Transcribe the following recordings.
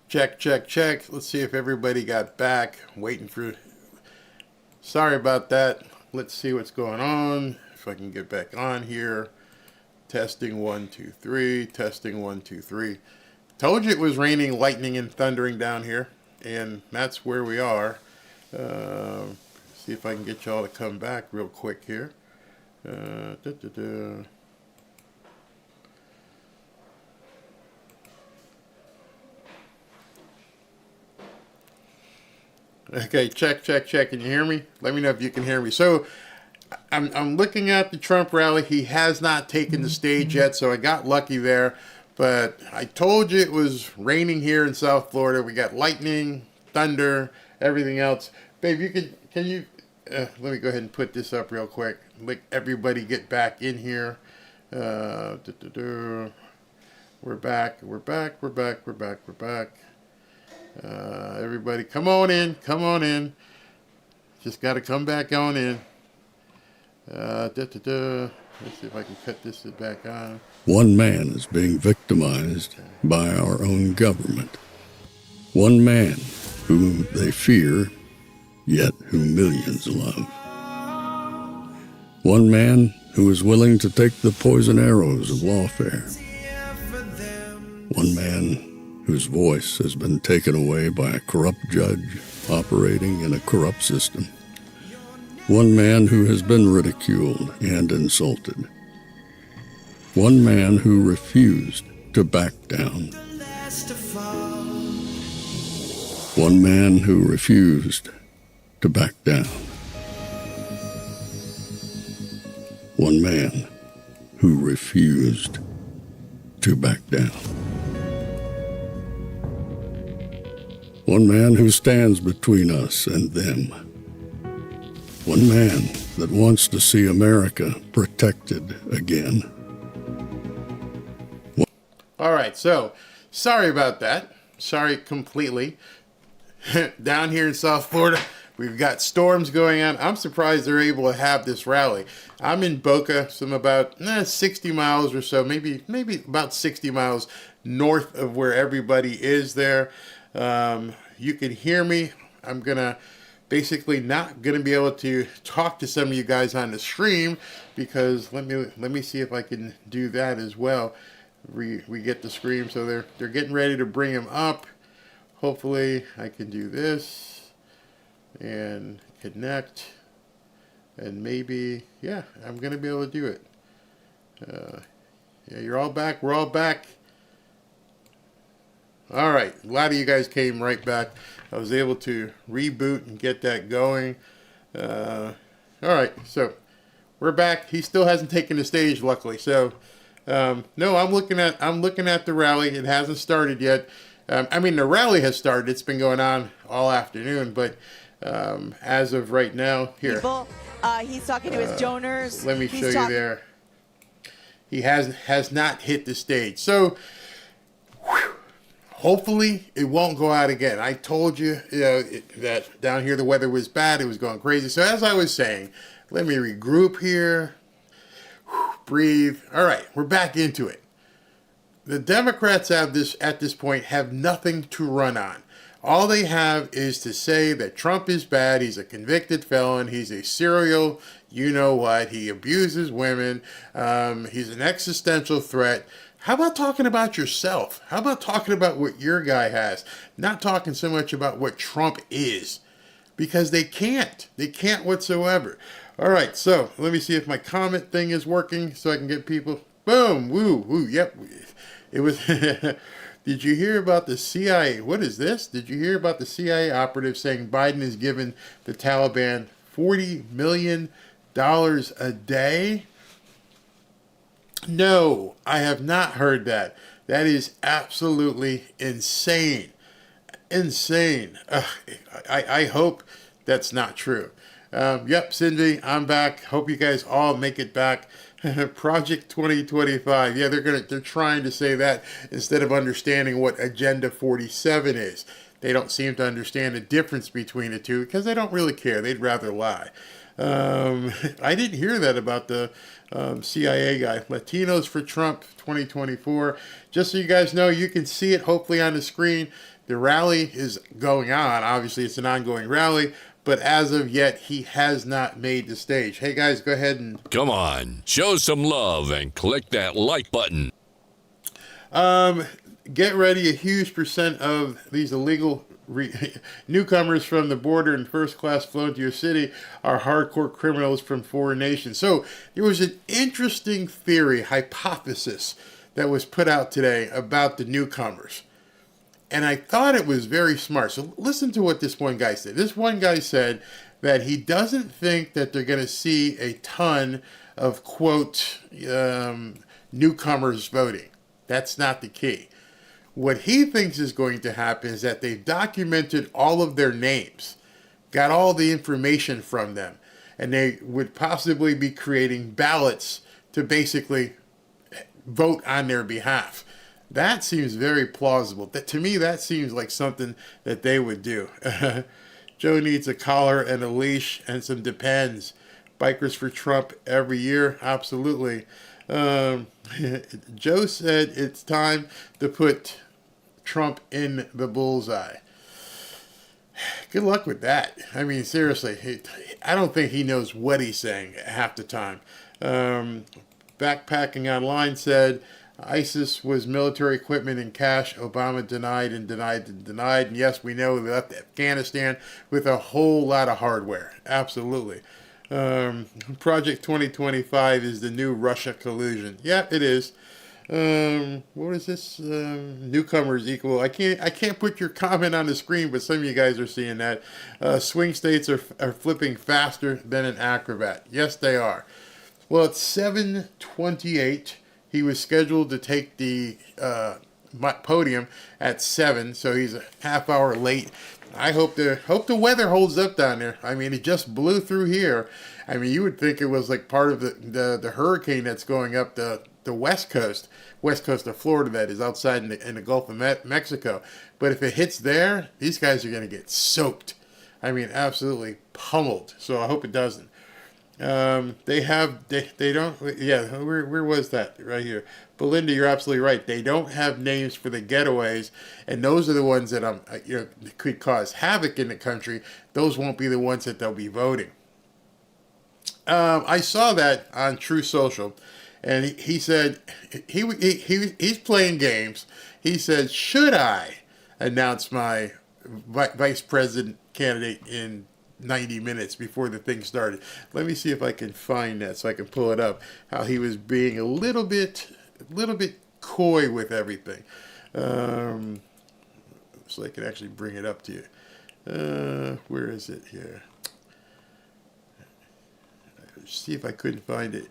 Check, check, check. Let's see if everybody got back. Waiting for... Sorry about that. Let's see what's going on. If I can get back on here. Testing 1, 2, 3. Testing 1, 2, 3. Told you it was raining, lightning, and thundering down here. And that's where we are. See if I can get y'all to come back real quick here. Okay, check, check, check. Can you hear me? Let me know if you can hear me. So, I'm looking at the Trump rally. He has not taken the stage yet, so I got lucky there. But I told you it was raining here in South Florida. We got lightning, thunder, everything else. Babe, can you, let me go ahead and put this up real quick. Let everybody get back in here. We're back, we're back, we're back, we're back, we're back. Everybody, come on in, come on in. Just got to come back on in. Let's see if I can cut this back on. One man is being victimized by our own government. One man whom they fear, yet who millions love. One man who is willing to take the poison arrows of lawfare. One man whose voice has been taken away by a corrupt judge operating in a corrupt system. One man who has been ridiculed and insulted. One man who refused to back down. One man who refused to back down. One man who refused to back down. One man who stands between us and them. One man that wants to see America protected again. All right, so sorry about that. Sorry completely. Down here in South Florida, we've got storms going on. I'm surprised they're able to have this rally. I'm in Boca, so I'm about 60 miles or so, maybe about 60 miles north of where everybody is there. You can hear me. I'm basically not gonna be able to talk to some of you guys on the stream because let me see if I can do that as well. We get the stream, so they're getting ready to bring him up. Hopefully I can do this and connect, and maybe I'm gonna be able to do it. Yeah, you're all back. We're all back. All right, a lot of you guys came right back. I was able to reboot and get that going. All right, so we're back. He still hasn't taken the stage, luckily. So, no, I'm looking at the rally. It hasn't started yet. I mean, the rally has started. It's been going on all afternoon, but as of right now, here. He's talking to his donors. Let me show you there. He has not hit the stage. So, hopefully, it won't go out again. I told you, that down here the weather was bad. It was going crazy. So as I was saying, let me regroup here. Breathe. All right, we're back into it. The Democrats at this point have nothing to run on. All they have is to say that Trump is bad. He's a convicted felon. He's a serial, you know what. He abuses women. He's an existential threat. How about talking about yourself? How about talking about what your guy has? Not talking so much about what Trump is. Because they can't. They can't whatsoever. All right, so let me see if my comment thing is working so I can get people. Boom, woo, woo, yep. It was... Did you hear about the CIA? What is this? Did you hear about the CIA operative saying Biden is giving the Taliban $40 million a day? No, I have not heard that. That is absolutely insane. Insane. I hope that's not true. Yep, Cindy, I'm back. Hope you guys all make it back. Project 2025. Yeah, they're trying to say that instead of understanding what Agenda 47 is. They don't seem to understand the difference between the two because they don't really care. They'd rather lie. I didn't hear that about the CIA guy. Latinos for Trump 2024. Just so you guys know, you can see it hopefully on the screen. The rally is going on. Obviously, it's an ongoing rally, but as of yet, he has not made the stage. Hey, guys, go ahead and... Come on, show some love and click that like button. Get ready. A huge percent of these illegal newcomers from the border and first class flown to your city are hardcore criminals from foreign nations. So there was an interesting theory, hypothesis, that was put out today about the newcomers. And I thought it was very smart. So listen to what this one guy said. This one guy said that he doesn't think that they're going to see a ton of, quote, newcomers voting. That's not the key. What he thinks is going to happen is that they've documented all of their names, got all the information from them, and they would possibly be creating ballots to basically vote on their behalf. That seems very plausible. To me, that seems like something that they would do. Joe needs a collar and a leash and some Depends. Bikers for Trump every year? Absolutely. Joe said it's time to put Trump in the bullseye. Good luck with that. I mean, seriously, I don't think he knows what he's saying half the time. Backpacking Online said ISIS was military equipment and cash. Obama denied and denied and denied. And yes, we know they left Afghanistan with a whole lot of hardware. Absolutely. Project 2025 is the new Russia collusion. Yeah, it is. What is this? Newcomers equal. I can't put your comment on the screen, but some of you guys are seeing that. Swing states are flipping faster than an acrobat. Yes, they are. Well, it's 7:28. He was scheduled to take the podium at 7, so he's a half hour late. I hope the weather holds up down there. I mean, it just blew through here. I mean, you would think it was like part of the hurricane that's going up the west coast of Florida, that is outside in the Gulf of Mexico. But if it hits there, these guys are going to get soaked. I mean, absolutely pummeled. So I hope it doesn't. Where was that? Right here. Belinda, you're absolutely right. They don't have names for the getaways, and those are the ones that could cause havoc in the country. Those won't be the ones that they'll be voting. I saw that on True Social, and he said he's playing games. He said, should I announce my vice president candidate in 90 minutes before the thing started? Let me see if I can find that so I can pull it up. How he was being a little bit coy with everything. So I can actually bring it up to you. Where is it here? See if I couldn't find it.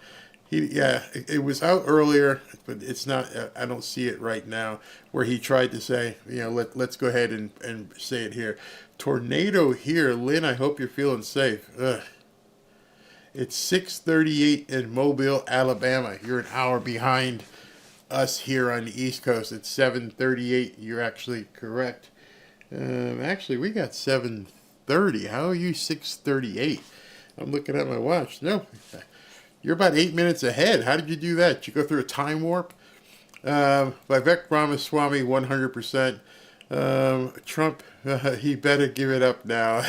It was out earlier, but it's not. I don't see it right now. Where he tried to say, let's go ahead and say it here. Tornado here, Lynn. I hope you're feeling safe. Ugh. It's 6:38 in Mobile, Alabama. You're an hour behind us here on the East Coast. It's 7:38. You're actually correct. Actually, we got 7:30. How are you 6:38? I'm looking at my watch. No, you're about 8 minutes ahead. How did you do that? Did you go through a time warp? Vivek Ramaswamy, 100%. Trump, he better give it up now.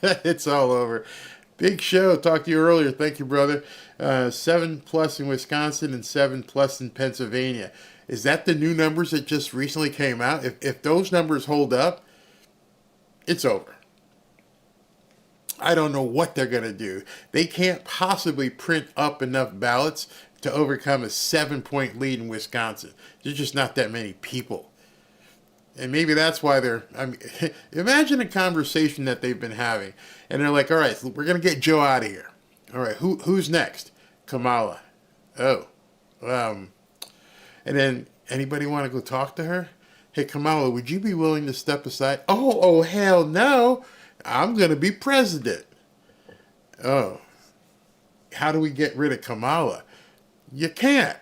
It's all over. Big show. Talked to you earlier. Thank you, brother. 7+ in Wisconsin and 7+ in Pennsylvania. Is that the new numbers that just recently came out? If those numbers hold up, it's over. I don't know what they're going to do. They can't possibly print up enough ballots to overcome a 7-point lead in Wisconsin. There's just not that many people. And maybe that's why imagine a conversation that they've been having. And they're like, all right, we're going to get Joe out of here. All right, who's next? Kamala. Oh. And then, anybody want to go talk to her? Hey, Kamala, would you be willing to step aside? Oh, hell no. I'm going to be president. Oh. How do we get rid of Kamala? You can't.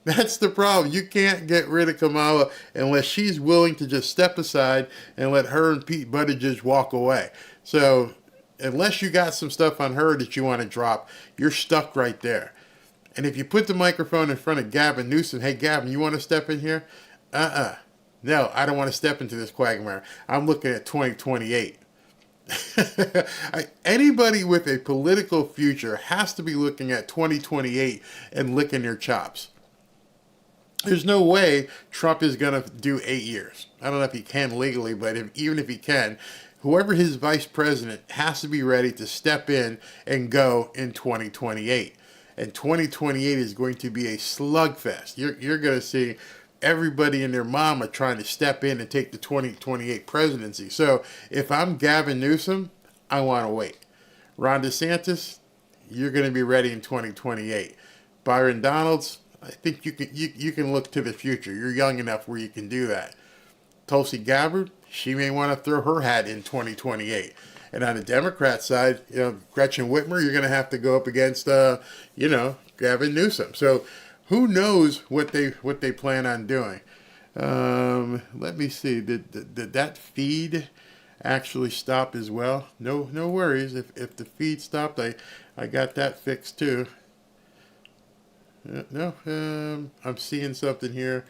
That's the problem. You can't get rid of Kamala unless she's willing to just step aside and let her and Pete Buttigieg walk away. So unless you got some stuff on her that you want to drop, you're stuck right there. And if you put the microphone in front of Gavin Newsom, hey, Gavin, you want to step in here? No, I don't want to step into this quagmire. I'm looking at 2028. Anybody with a political future has to be looking at 2028 and licking their chops. There's no way Trump is going to do 8 years. I don't know if he can legally, but even if he can, whoever his vice president has to be ready to step in and go in 2028. And 2028 is going to be a slugfest. You're going to see everybody and their mama trying to step in and take the 2028 presidency. So if I'm Gavin Newsom, I want to wait. Ron DeSantis, you're going to be ready in 2028. Byron Donalds, I think you can look to the future. You're young enough where you can do that. Tulsi Gabbard, she may want to throw her hat in 2028. And on the Democrat side, Gretchen Whitmer, you're going to have to go up against, Gavin Newsom. So who knows what they plan on doing? Let me see. Did that feed actually stop as well? No worries. If the feed stopped, I got that fixed too. No, I'm seeing something here.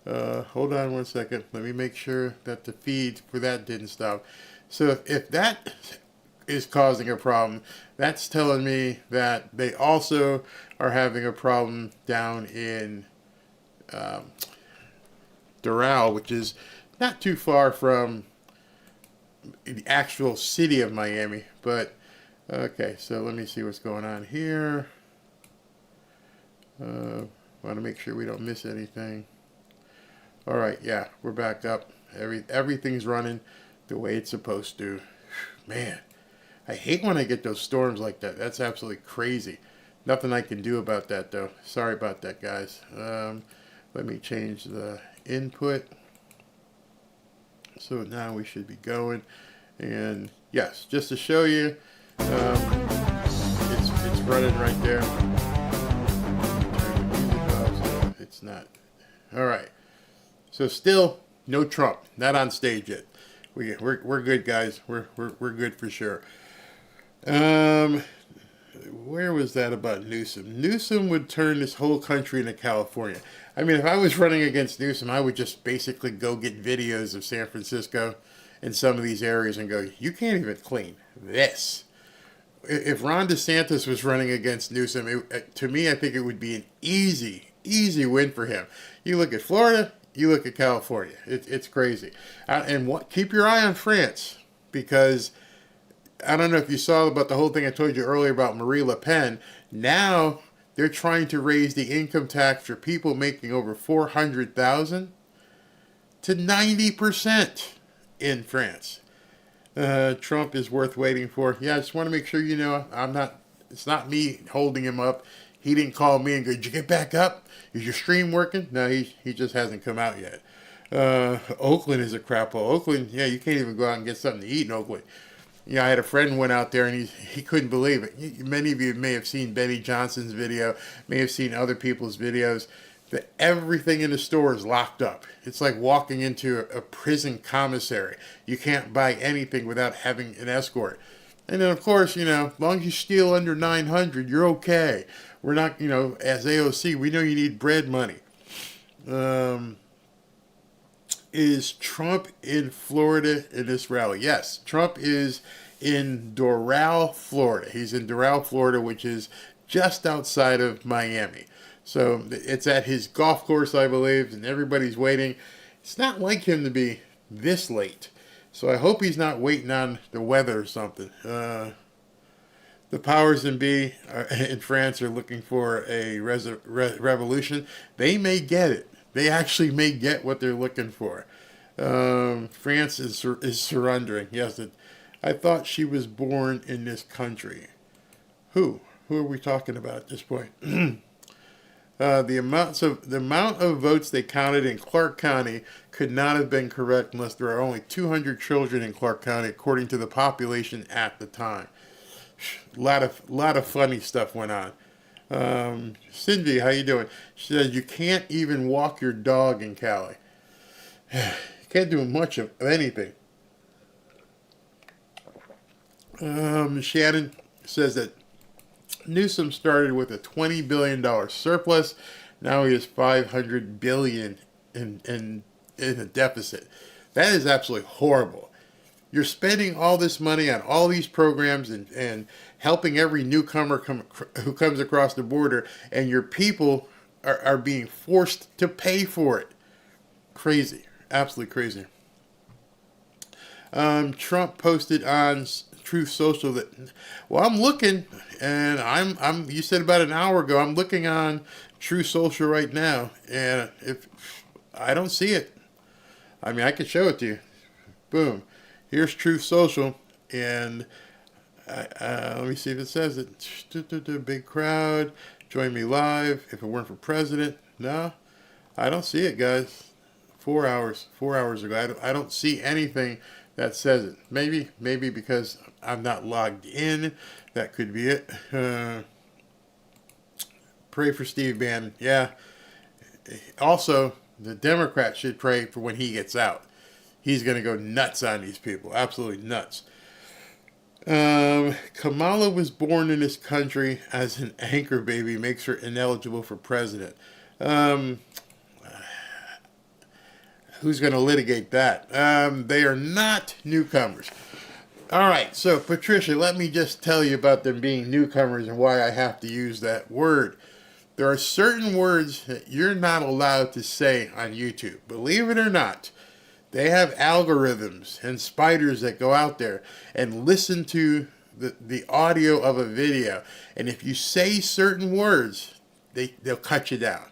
Hold on one second. Let me make sure that the feed for that didn't stop. So if that is causing a problem, that's telling me that they also are having a problem down in Doral, which is not too far from the actual city of Miami. But, okay, so let me see what's going on here. Want to make sure we don't miss anything. All right, yeah, we're back up. Everything's running the way it's supposed to. Man, I hate when I get those storms like that. That's absolutely crazy. Nothing I can do about that, though. Sorry about that, guys. Let me change the input. So now we should be going. And yes, just to show you, it's running right there. It's not. All right. So still no Trump. Not on stage yet. We're good, guys. We're good for sure. Where was that about Newsom? Newsom would turn this whole country into California. I mean, if I was running against Newsom, I would just basically go get videos of San Francisco and some of these areas and go, you can't even clean this. If Ron DeSantis was running against Newsom, to me, I think it would be an easy win for him. You look at Florida, you look at California. It's crazy. And keep your eye on France, because I don't know if you saw about the whole thing I told you earlier about Marie Le Pen. Now they're trying to raise the income tax for people making over $400,000 to 90% in France. Trump is worth waiting for. Yeah, I just want to make sure you know it's not me holding him up. He didn't call me and go, did you get back up? Is your stream working? No, he just hasn't come out yet. Oakland is a crap hole. Oakland, yeah, you can't even go out and get something to eat in Oakland. Yeah, I had a friend who went out there and he couldn't believe it. Many of you may have seen Benny Johnson's video, may have seen other people's videos. That everything in the store is locked up. It's like walking into a prison commissary. You can't buy anything without having an escort. And then, of course, as long as you steal under 900, you're okay. We're not, as AOC, we know you need bread money. Is Trump in Florida in this rally? Yes, Trump is in Doral, Florida. He's in Doral, Florida, which is just outside of Miami. So it's at his golf course, I believe, and everybody's waiting. It's not like him to be this late. So I hope he's not waiting on the weather or something. The powers that be in France are looking for a revolution. They may get it. They actually may get what they're looking for. France is surrendering. Yes, I thought she was born in this country. Who? Who are we talking about at this point? The amount of votes they counted in Clark County could not have been correct unless there are only 200 children in Clark County, according to the population at the time. A lot of funny stuff went on. Cindy, how you doing? She says you can't even walk your dog in Cali. You can't do much of anything. Shannon says that Newsom started with a $20 billion surplus. Now he has $500 billion in in a deficit. That is absolutely horrible. You're spending all this money on all these programs and helping every newcomer who comes across the border, and your people are being forced to pay for it. Crazy. Absolutely crazy. Trump posted on Truth Social that, well, I'm looking, and I'm. You said about an hour ago. I'm looking on Truth Social right now, and if I don't see it, I mean, I could show it to you. Boom, here's Truth Social, and let me see if it says it. Big crowd, join me live. If it weren't for president, no, I don't see it, guys. 4 hours ago. I don't see anything that says it. Maybe because I'm not logged in. That could be it. Pray for Steve Bannon. Yeah. Also, the Democrats should pray for when he gets out. He's going to go nuts on these people. Absolutely nuts. Kamala was born in this country as an anchor baby. Makes her ineligible for president. Who's going to litigate that? They are not newcomers. All right, so Patricia, let me just tell you about them being newcomers and why I have to use that word. There are certain words that you're not allowed to say on YouTube. Believe it or not, they have algorithms and spiders that go out there and listen to the audio of a video. And if you say certain words, they'll cut you down.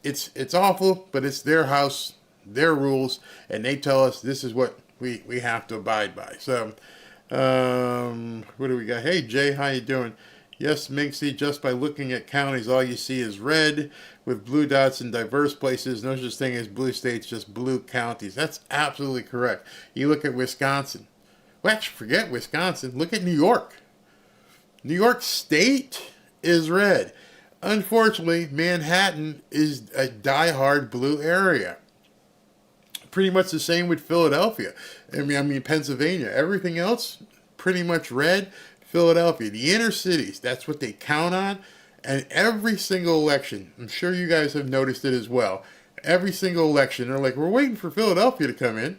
It's awful, but it's their house, their rules, and they tell us this is what we have to abide by. So, what do we got? Hey, Jay, how you doing? Yes, Minxie, just by looking at counties, all you see is red with blue dots in diverse places. No such thing as blue states, just blue counties. That's absolutely correct. You look at Wisconsin. Well, actually, forget Wisconsin. Look at New York. New York State is red. Unfortunately, Manhattan is a diehard blue area. Pretty much the same with Philadelphia. I mean Pennsylvania. Everything else, pretty much red. Philadelphia, the inner cities, that's what they count on. And every single election, I'm sure you guys have noticed it as well. Every single election, they're like, we're waiting for Philadelphia to come in.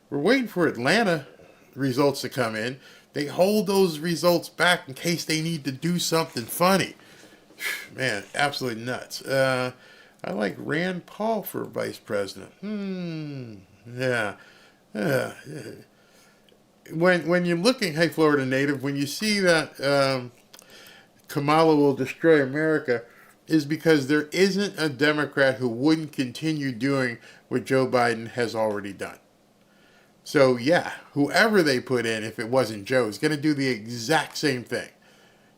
We're waiting for Atlanta results to come in. They hold those results back in case they need to do something funny. Man, absolutely nuts. I like Rand Paul for vice president. Yeah. When you're looking, hey, Florida native, when you see that Kamala will destroy America, is because there isn't a Democrat who wouldn't continue doing what Joe Biden has already done. So, yeah, whoever they put in, if it wasn't Joe, is going to do the exact same thing.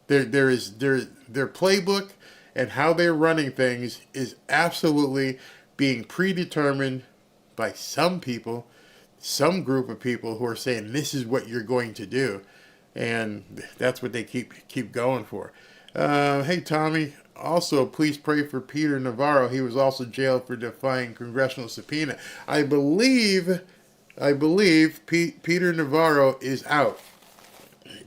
Their playbook and how they're running things is absolutely being predetermined by some people, some group of people who are saying this is what you're going to do, and that's what they keep going for. Hey Tommy, also please pray for Peter Navarro. He was also jailed for defying congressional subpoena. I believe Peter Navarro is out.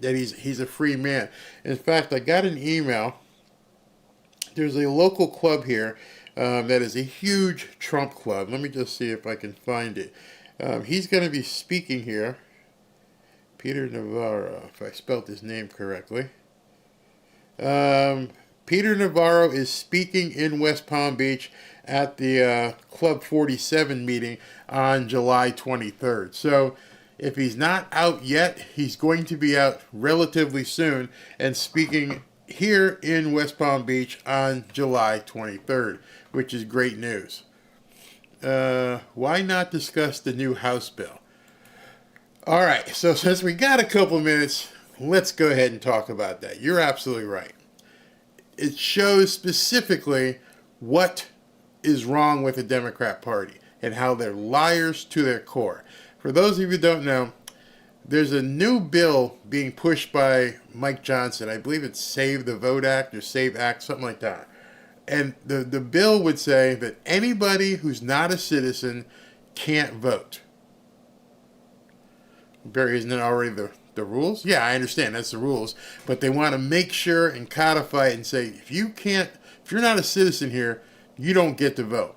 That he's a free man. In fact, I got an email. There's a local club here that is a huge Trump club. Let me just see if I can find it. He's going to be speaking here. Peter Navarro, if I spelled his name correctly. Peter Navarro is speaking in West Palm Beach at the Club 47 meeting on July 23rd. So if he's not out yet, he's going to be out relatively soon and speaking here in West Palm Beach on July 23rd, which is great news. Why not discuss the new House bill? All right, so since we got a couple minutes, let's go ahead and talk about that. You're absolutely right. It shows specifically what is wrong with the Democrat Party and how they're liars to their core. For those of you who don't know, there's a new bill being pushed by Mike Johnson. I believe it's Save the Vote Act or Save Act, something like that. And the bill would say that anybody who's not a citizen can't vote. Barry, isn't that already the rules? Yeah, I understand that's the rules. But they want to make sure and codify it and say, if you're not a citizen here, you don't get to vote.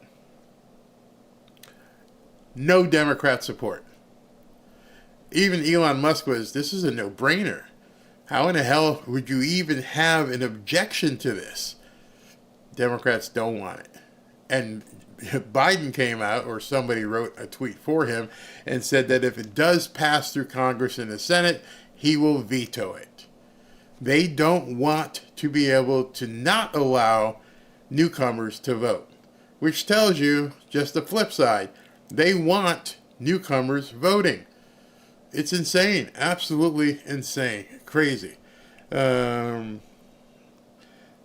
no Democrat support. Even Elon Musk this is a no-brainer. How in the hell would you even have an objection to this? Democrats don't want it. And Biden came out, or somebody wrote a tweet for him, and said that if it does pass through Congress and the Senate, he will veto it. They don't want to be able to not allow newcomers to vote, which tells you just the flip side. They want newcomers voting. It's insane. Absolutely insane. Crazy. The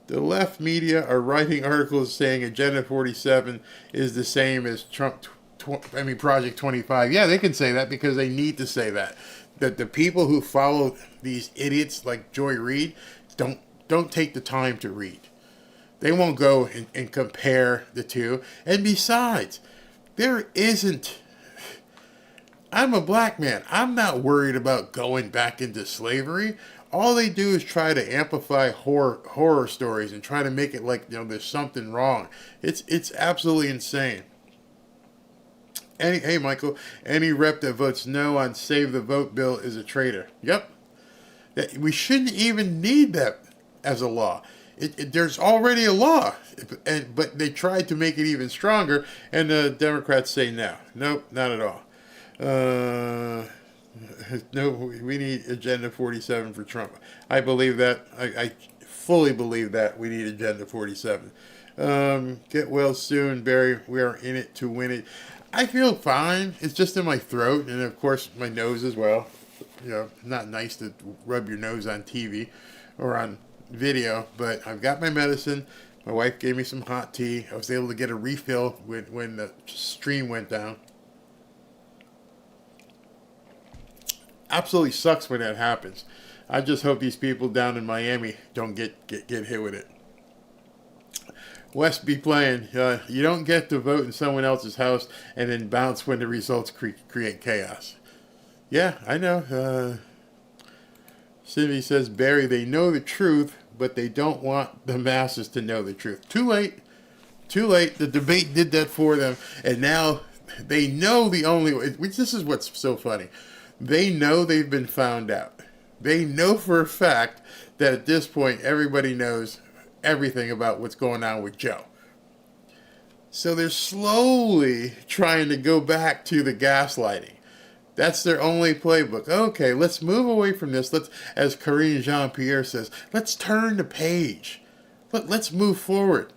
left media are writing articles saying Agenda 47 is the same as Project 25. Yeah, they can say that because they need to say that. That the people who follow these idiots like Joy Reid don't take the time to read. They won't go and compare the two. And besides, there isn't... I'm a black man. I'm not worried about going back into slavery. All they do is try to amplify horror stories and try to make it like, there's something wrong. It's absolutely insane. Hey, Michael, any rep that votes no on Save the Vote bill is a traitor. Yep. We shouldn't even need that as a law. There's already a law, but they tried to make it even stronger, and the Democrats say no. Nope, not at all. No, we need Agenda 47 for Trump. I believe that. I fully believe that we need Agenda 47. Get well soon, Barry. We are in it to win it. I feel fine. It's just in my throat, and of course my nose as well. Not nice to rub your nose on TV or on video, but I've got my medicine. My wife gave me some hot tea. I was able to get a refill when the stream went down. Absolutely sucks when that happens. I just hope these people down in Miami don't get hit with it. West be playing. You don't get to vote in someone else's house and then bounce when the results create chaos. Yeah, I know. Cindy says, Barry, they know the truth, but they don't want the masses to know the truth. Too late. Too late. The debate did that for them, and now they know the only way. This is what's so funny. They know they've been found out. They know for a fact that at this point everybody knows everything about what's going on with Joe. So they're slowly trying to go back to the gaslighting. That's their only playbook. Okay, let's move away from this. Let's, as Karine Jean-Pierre says, let's turn the page. Let's move forward.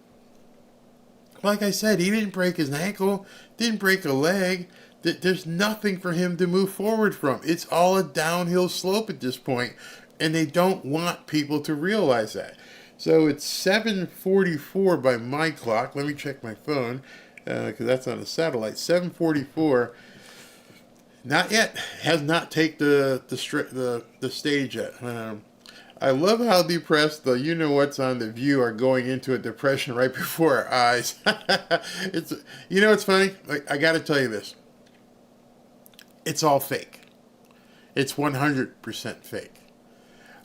Like I said, he didn't break his ankle, didn't break a leg. There's nothing for him to move forward from. It's all a downhill slope at this point, and they don't want people to realize that. So it's 7:44 by my clock. Let me check my phone, because that's on a satellite. 7:44. Not yet. Has not taken the stage yet. I love how depressed the you-know-what's on The View are going into a depression right before our eyes. It's funny? I got to tell you this. It's all fake. It's 100% fake.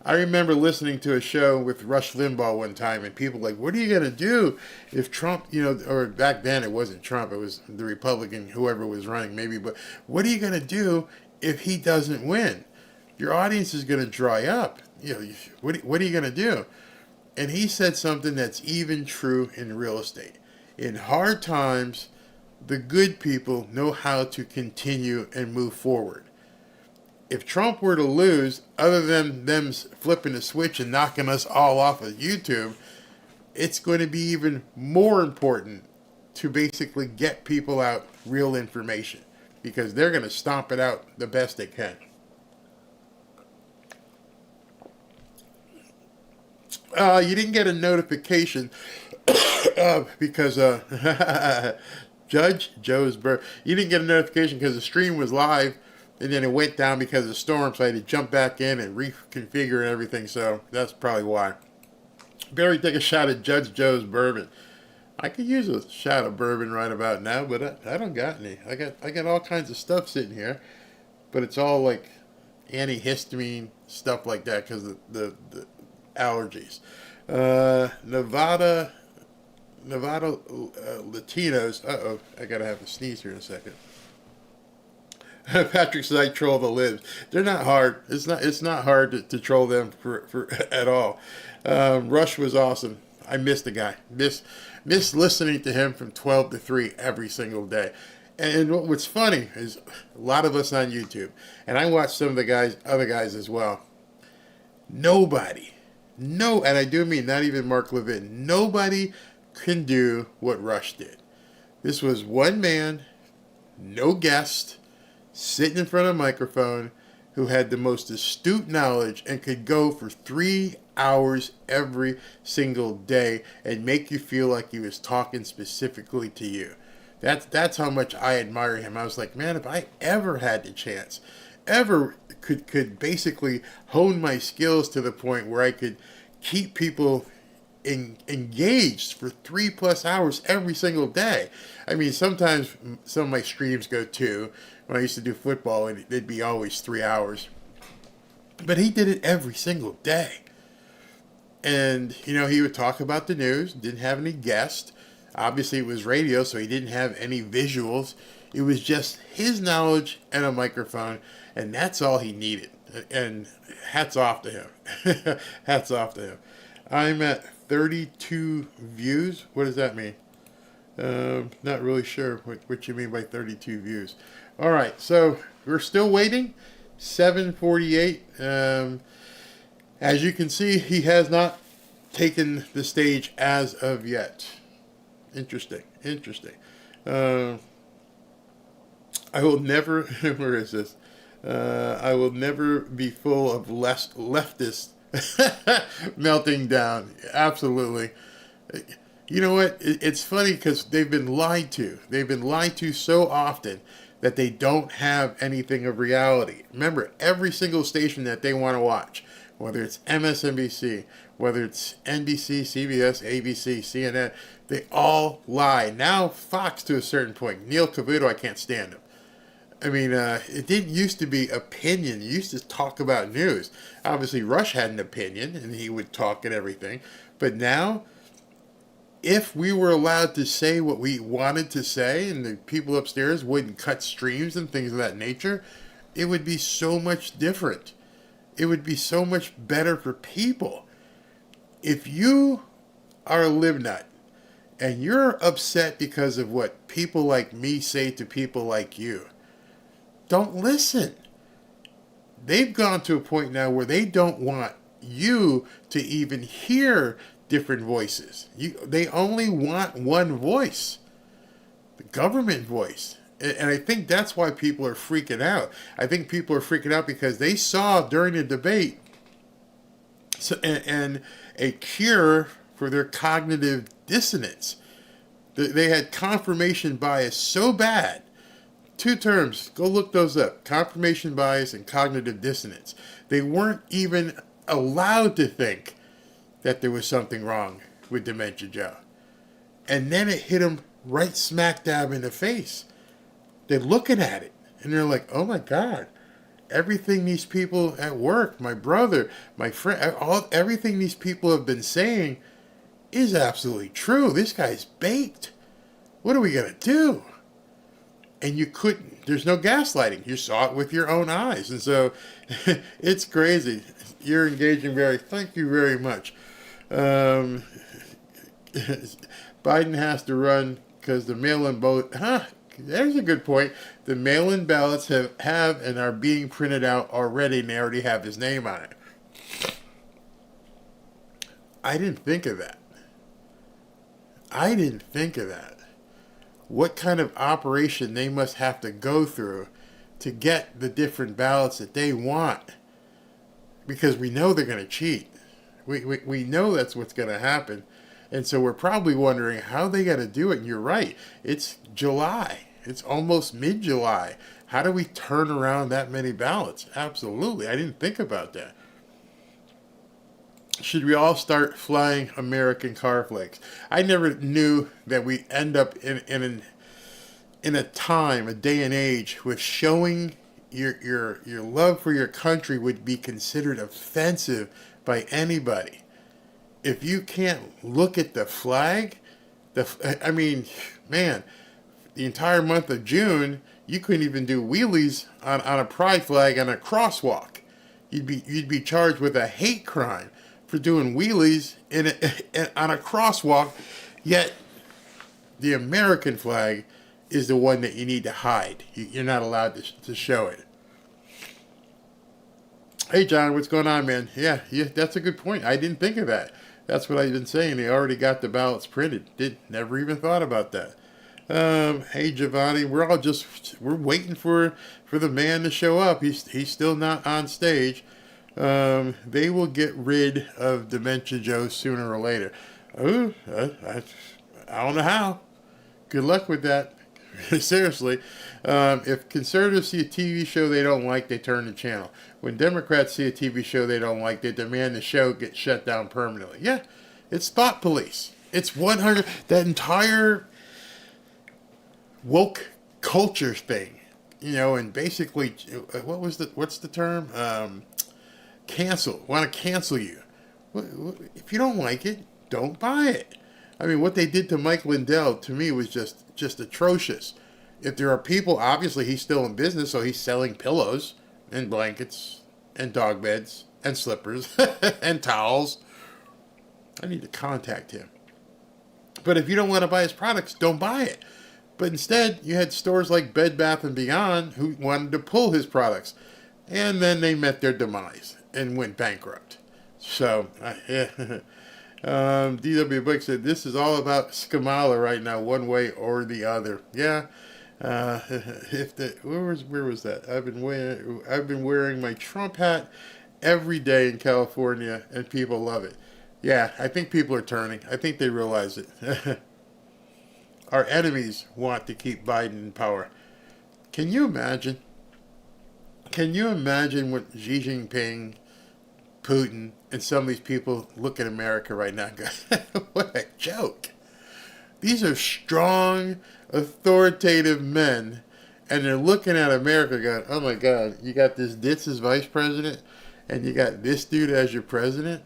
I remember listening to a show with Rush Limbaugh one time, and people were like, what are you going to do if Trump, or back then it wasn't Trump, it was the Republican, whoever was running maybe, but what are you going to do if he doesn't win? Your audience is going to dry up. What are you going to do? And he said something that's even true in real estate. In hard times, the good people know how to continue and move forward. If Trump were to lose, other than them flipping the switch and knocking us all off of YouTube, it's going to be even more important to basically get people out real information, because they're going to stomp it out the best they can. You didn't get a notification because Judge Joe's birth. You didn't get a notification because the stream was live, and then it went down because of the storm, so I had to jump back in and reconfigure and everything, so that's probably why. Barry, take a shot at Judge Joe's bourbon. I could use a shot of bourbon right about now, but I don't got any. I got all kinds of stuff sitting here, but it's all like antihistamine, stuff like that, because of the allergies. Nevada Latinos. I gotta have a sneeze here in a second. Patrick says I troll the libs. They're not hard. It's not hard to troll them for at all. Rush was awesome. I miss the guy. Miss listening to him from 12 to 3 every single day. And what's funny is a lot of us on YouTube, and I watch some of the other guys as well. Nobody, no, and I do mean not even Mark Levin, nobody can do what Rush did. This was one man, no guest, sitting in front of a microphone, who had the most astute knowledge and could go for 3 hours every single day and make you feel like he was talking specifically to you. That's how much I admire him. I was like, man, if I ever had the chance, ever could basically hone my skills to the point where I could keep people engaged for 3+ hours every single day. I mean, sometimes some of my streams go 2. When I used to do football, it'd be always 3 hours. But he did it every single day. And, you know, he would talk about the news, didn't have any guests. Obviously, it was radio, so he didn't have any visuals. It was just his knowledge and a microphone, and that's all he needed. And hats off to him. Hats off to him. I'm at 32 views. What does that mean? Not really sure what you mean by 32 views. All right, so we're still waiting. 7:48. As you can see, he has not taken the stage as of yet. Interesting. I will never, where is this? I will never be full of leftists melting down. Absolutely. You know what? It's funny because they've been lied to. They've been lied to so often that they don't have anything of reality. Remember, every single station that they want to watch, whether it's MSNBC, whether it's NBC, CBS, ABC, CNN, they all lie. Now, Fox to a certain point. Neil Cavuto, I can't stand him. I mean, it didn't used to be opinion. You used to talk about news. Obviously, Rush had an opinion, and he would talk and everything. But now, if we were allowed to say what we wanted to say, and the people upstairs wouldn't cut streams and things of that nature, it would be so much different. It would be so much better for people. If you are a libnut, and you're upset because of what people like me say to people like you, don't listen. They've gone to a point now where they don't want you to even hear different voices. They only want one voice, the government voice. And I think that's why people are freaking out. I think people are freaking out because they saw during the debate and a cure for their cognitive dissonance. They had confirmation bias so bad. 2 terms, go look those up. Confirmation bias and cognitive dissonance. They weren't even allowed to think that there was something wrong with Dementia Joe. And then it hit them right smack dab in the face. They're looking at it, and they're like, oh my God, everything these people at work, my brother, my friend, everything these people have been saying is absolutely true. This guy's baked. What are we going to do? And you couldn't. There's no gaslighting. You saw it with your own eyes. And so it's crazy. You're engaging thank you very much. Biden has to run because the mail-in vote, there's a good point. The mail-in ballots have and are being printed out already, and they already have his name on it. I didn't think of that. What kind of operation they must have to go through to get the different ballots that they want. Because we know they're going to cheat. We know that's what's going to happen. And so we're probably wondering how they got to do it. And you're right. It's July. It's almost mid-July. How do we turn around that many ballots? Absolutely. I didn't think about that. Should we all start flying American car flags? I never knew that we end up in a time, a day and age, with showing your love for your country would be considered offensive by anybody. If you can't look at the flag, the entire month of June, you couldn't even do wheelies on a pride flag on a crosswalk. You'd be charged with a hate crime for doing wheelies on a crosswalk. Yet the American flag is the one that you need to hide. You're not allowed to show it. Hey, John, what's going on, man? Yeah, that's a good point. I didn't think of that. That's what I've been saying. They already got the ballots printed. Never even thought about that. Hey, Giovanni, we're waiting for the man to show up. He's still not on stage. They will get rid of Dementia Joe sooner or later. Oh, I don't know how. Good luck with that. Seriously, if conservatives see a TV show they don't like, they turn the channel. When Democrats see a TV show they don't like, they demand the show get shut down permanently. Yeah, it's thought police. It's 100. That entire woke culture thing, and basically, what's the term? Cancel. Want to cancel you. If you don't like it, don't buy it. I mean, what they did to Mike Lindell, to me, was just atrocious. If there are people, obviously he's still in business, so he's selling pillows and blankets and dog beds and slippers and towels. I need to contact him. But if you don't want to buy his products, don't buy it. But instead, you had stores like Bed Bath & Beyond who wanted to pull his products. And then they met their demise and went bankrupt. So, DW Book said, this is all about Skamala right now, one way or the other. Yeah. Where was that? I've been wearing my Trump hat every day in California, and people love it. Yeah, I think people are turning. I think they realize it. Our enemies want to keep Biden in power. Can you imagine? Can you imagine what Xi Jinping, Putin, and some of these people look at America right now and go, what a joke. These are strong, authoritative men, and they're looking at America going, oh my God, you got this ditz as vice president, and you got this dude as your president,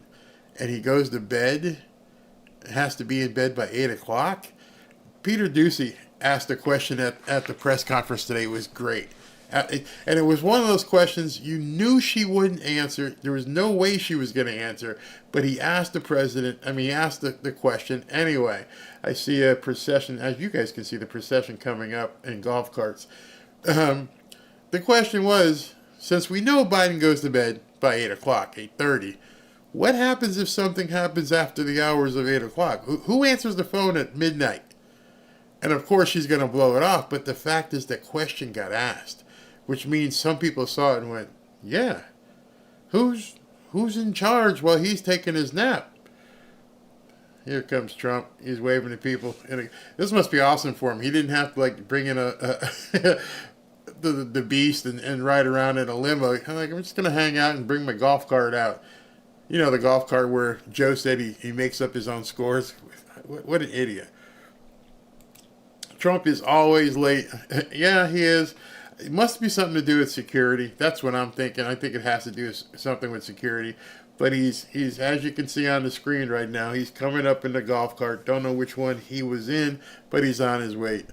and he goes to bed, has to be in bed by 8 o'clock. Peter Doocy asked a question at the press conference today. It was great. And it was one of those questions you knew she wouldn't answer. There was no way she was going to answer. But he asked he asked the question anyway. I see a procession, as you guys can see, the procession coming up in golf carts. The question was, since we know Biden goes to bed by 8 o'clock, 8:30, what happens if something happens after the hours of 8 o'clock? Who answers the phone at midnight? And of course she's going to blow it off, but the fact is that question got asked, which means some people saw it and went, yeah, who's in charge while he's taking his nap? Here comes Trump. He's waving to people. And this must be awesome for him. He didn't have to bring in the beast and ride around in a limo. I'm just going to hang out and bring my golf cart out. You know, the golf cart where Joe said he makes up his own scores. What an idiot. Trump is always late. Yeah, he is. It must be something to do with security. That's what I'm thinking. I think it has to do with something with security. But he's as you can see on the screen right now, he's coming up in the golf cart. Don't know which one he was in, but he's on his way.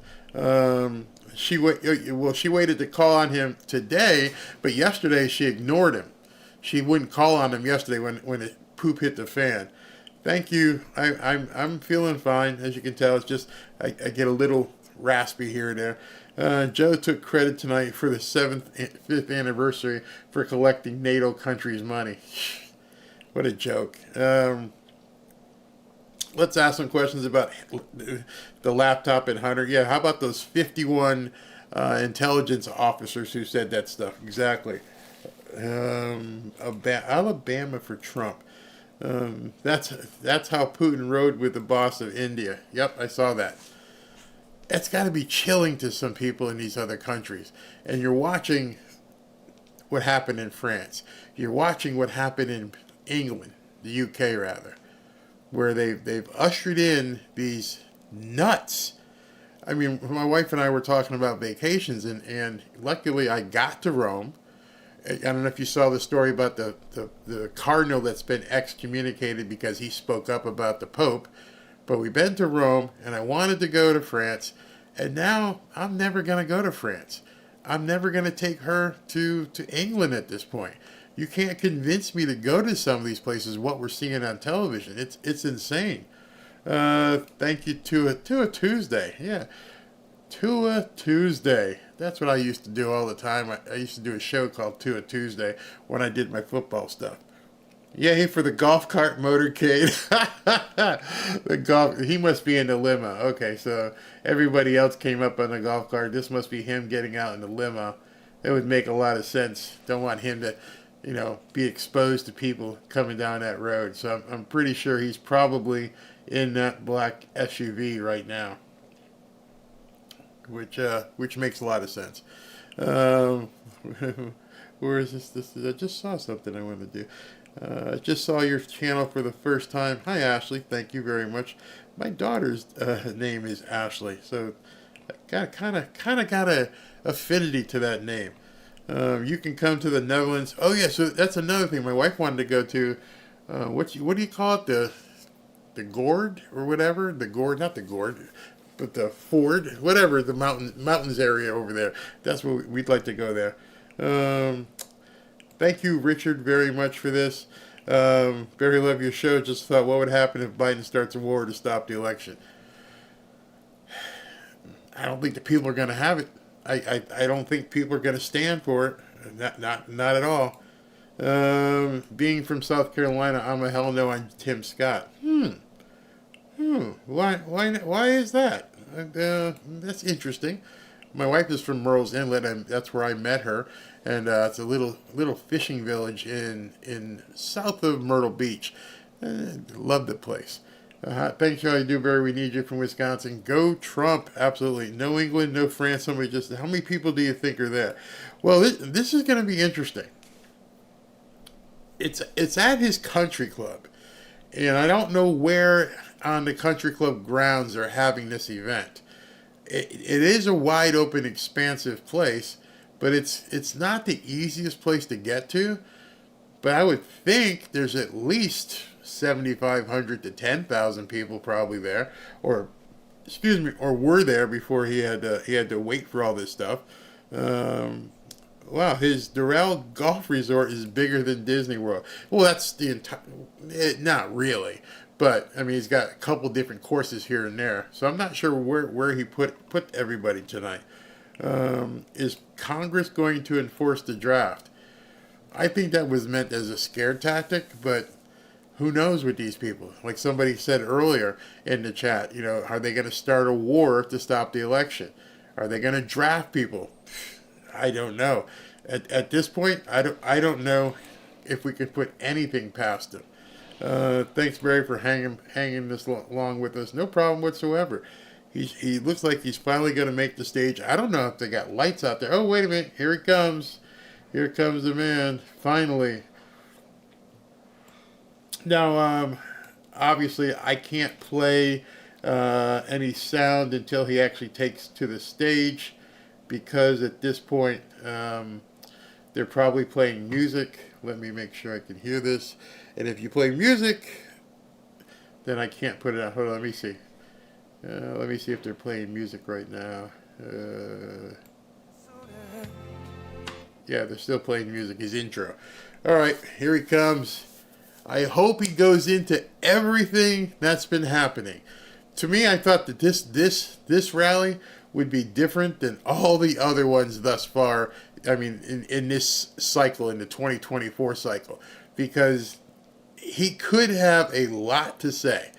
She waited to call on him today, but yesterday she ignored him. She wouldn't call on him yesterday when the poop hit the fan. Thank you. I'm feeling fine. As you can tell, it's just I get a little raspy here and there. Joe took credit tonight for the 5th anniversary for collecting NATO countries' money. What a joke. Let's ask some questions about the laptop at Hunter. Yeah, how about those 51 intelligence officers who said that stuff? Exactly. Alabama for Trump. That's how Putin rode with the boss of India. Yep, I saw that. It's got to be chilling to some people in these other countries. And you're watching what happened in France. You're watching what happened in England, the UK rather, where they've ushered in these nuts. I mean, my wife and I were talking about vacations, and luckily I got to Rome. I don't know if you saw the story about the cardinal that's been excommunicated because he spoke up about the Pope. But we've been to Rome, and I wanted to go to France, and now I'm never going to go to France. I'm never going to take her to England at this point. You can't convince me to go to some of these places. What we're seeing on television, it's insane. Thank you to a Tuesday. Yeah, to a Tuesday. That's what I used to do all the time. I used to do a show called To a Tuesday when I did my football stuff. Yay for the golf cart motorcade. He must be in the limo. Okay, so everybody else came up on the golf cart. This must be him getting out in the limo. It would make a lot of sense. Don't want him to, be exposed to people coming down that road. So I'm pretty sure he's probably in that black SUV right now, which makes a lot of sense. Where is this? I just saw something I wanted to do. Just saw your channel for the first time. Hi, Ashley. Thank you very much. My daughter's name is Ashley, so I kind of got a affinity to that name. You can come to the Netherlands. Oh yeah, so that's another thing. My wife wanted to go to what do you call it? The Gourd or whatever. The Gourd, not the Gourd, but the Ford, whatever, the mountains area over there. That's what we'd like to go there. Thank you, Richard, very much for this. Very love your show. Just thought, what would happen if Biden starts a war to stop the election? I don't think the people are going to have it. I don't think people are going to stand for it. Not at all. Being from South Carolina, I'm a hell no on Tim Scott. Why is that? That's interesting. My wife is from Murrells Inlet, and that's where I met her. And it's a little fishing village in south of Myrtle Beach. Love the place. Thanks, y'all. You do very. We need you from Wisconsin. Go Trump. Absolutely. No England, no France. Somebody just. How many people do you think are there? Well, this is going to be interesting. It's at his country club, and I don't know where on the country club grounds they're having this event. It is a wide open, expansive place, but it's not the easiest place to get to. But I would think there's at least 7,500 to 10,000 people probably there, or were there before he had to wait for all this stuff. Wow, his Doral Golf Resort is bigger than Disney World. Well, that's the entire. Not really. But, I mean, he's got a couple different courses here and there. So I'm not sure where he put everybody tonight. Is Congress going to enforce the draft? I think that was meant as a scare tactic, but who knows with these people? Like somebody said earlier in the chat, are they going to start a war to stop the election? Are they going to draft people? I don't know. At this point, I don't know if we could put anything past them. Thanks, Barry, for hanging this long with us. No problem whatsoever. He looks like he's finally going to make the stage. I don't know if they got lights out there. Oh, wait a minute. Here he comes. Here comes the man. Finally. Now, obviously, I can't play any sound until he actually takes to the stage, because at this point, they're probably playing music. Let me make sure I can hear this. And if you play music, then I can't put it out. Hold on, let me see. Let me see if they're playing music right now. Yeah, they're still playing music. His intro. All right, here he comes. I hope he goes into everything that's been happening. To me, I thought that this rally would be different than all the other ones thus far. I mean, in this cycle, in the 2024 cycle, because he could have a lot to say.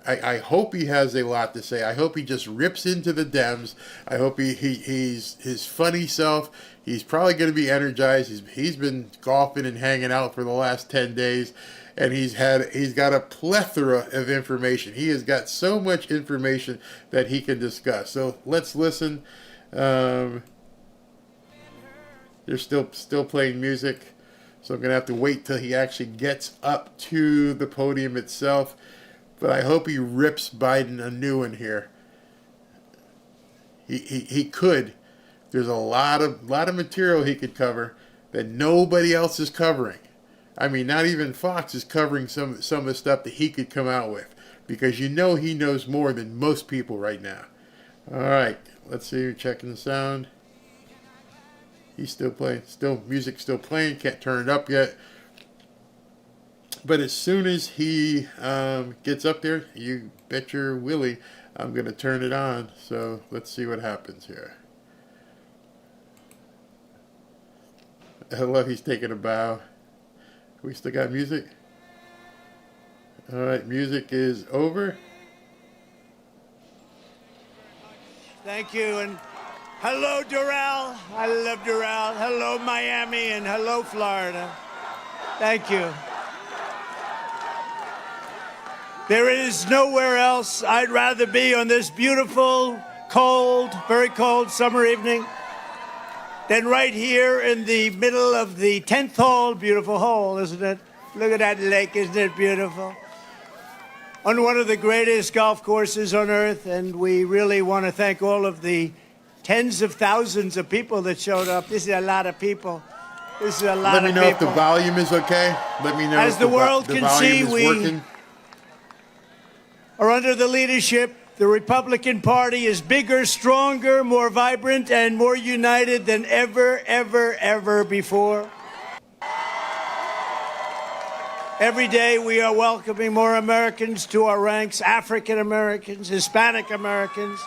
I hope he has a lot to say. I hope he just rips into the Dems. I hope he's his funny self. He's probably going to be energized. He's been golfing and hanging out for the last 10 days, and he's got a plethora of information. He has got so much information that he can discuss. So let's listen. They're still playing music, so I'm going to have to wait till he actually gets up to the podium itself. But I hope he rips Biden a new one here. He could. There's a lot of material he could cover that nobody else is covering. I mean, not even Fox is covering some of the stuff that he could come out with, because he knows more than most people right now. All right, let's see. Checking the sound. He's still playing. Music still playing. Can't turn it up yet. But as soon as he gets up there, you bet your willy, I'm going to turn it on. So let's see what happens here. I love he's taking a bow. We still got music? All right, music is over. Thank you, and hello, Doral. I love Doral. Hello, Miami, and hello, Florida. Thank you. There is nowhere else I'd rather be on this beautiful, cold, very cold summer evening than right here in the middle of the 10th hole. Beautiful hole, isn't it? Look at that lake, isn't it beautiful? On one of the greatest golf courses on earth, and we really want to thank all of the tens of thousands of people that showed up. This is a lot of people. This is a lot of people. Let me know if the volume is okay. Let me know if the world can see, we working. Are under the leadership. The Republican Party is bigger, stronger, more vibrant, and more united than ever before. Every day we are welcoming more Americans to our ranks, African Americans, Hispanic Americans,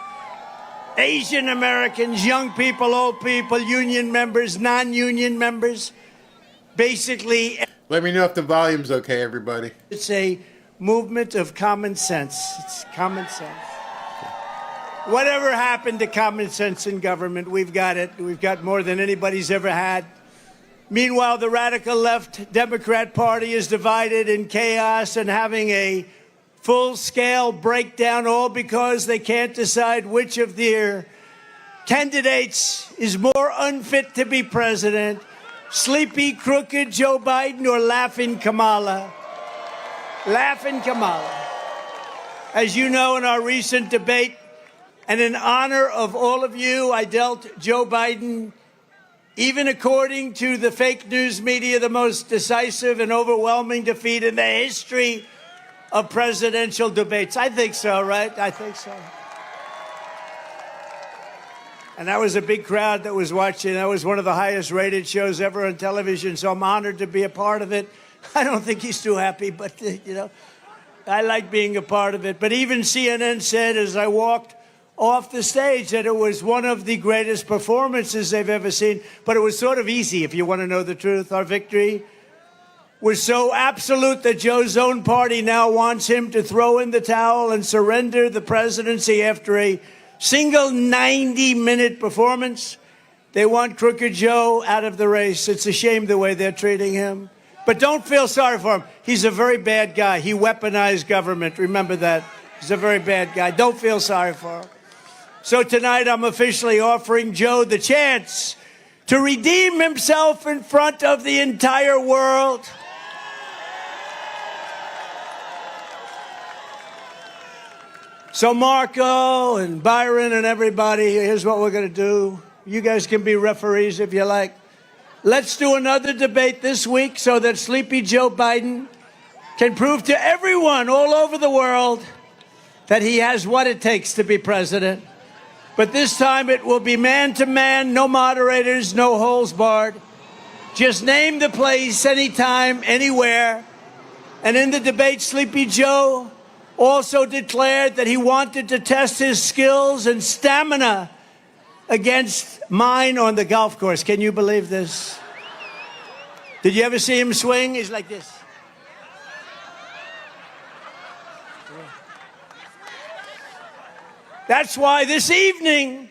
Asian Americans, young people, old people, union members, non-union members, basically. Let me know if the volume's okay, everybody. It's a movement of common sense. It's common sense. Whatever happened to common sense in government? We've got it. We've got more than anybody's ever had. Meanwhile, the radical left Democrat Party is divided in chaos and having a full-scale breakdown, all because they can't decide which of their candidates is more unfit to be president, sleepy, crooked Joe Biden or laughing Kamala. Laughing Kamala. As you know, in our recent debate, and in honor of all of you, I dealt Joe Biden, even according to the fake news media, the most decisive and overwhelming defeat in the history of presidential debates. I think so, right? I think so. And that was a big crowd that was watching. That was one of the highest rated shows ever on television, so I'm honored to be a part of it. I don't think he's too happy, but, I like being a part of it. But even CNN said, as I walked off the stage, that it was one of the greatest performances they've ever seen. But it was sort of easy, if you want to know the truth. Our victory was so absolute that Joe's own party now wants him to throw in the towel and surrender the presidency after a single 90-minute performance. They want Crooked Joe out of the race. It's a shame the way they're treating him. But don't feel sorry for him. He's a very bad guy. He weaponized government. Remember that. He's a very bad guy. Don't feel sorry for him. So tonight I'm officially offering Joe the chance to redeem himself in front of the entire world. So Marco and Byron and everybody, here's what we're going to do. You guys can be referees if you like. Let's do another debate this week so that Sleepy Joe Biden can prove to everyone all over the world that he has what it takes to be president. But this time it will be man-to-man, no moderators, no holes barred. Just name the place, anytime, anywhere. And in the debate, Sleepy Joe also declared that he wanted to test his skills and stamina against mine on the golf course. Can you believe this? Did you ever see him swing? He's like this. That's why this evening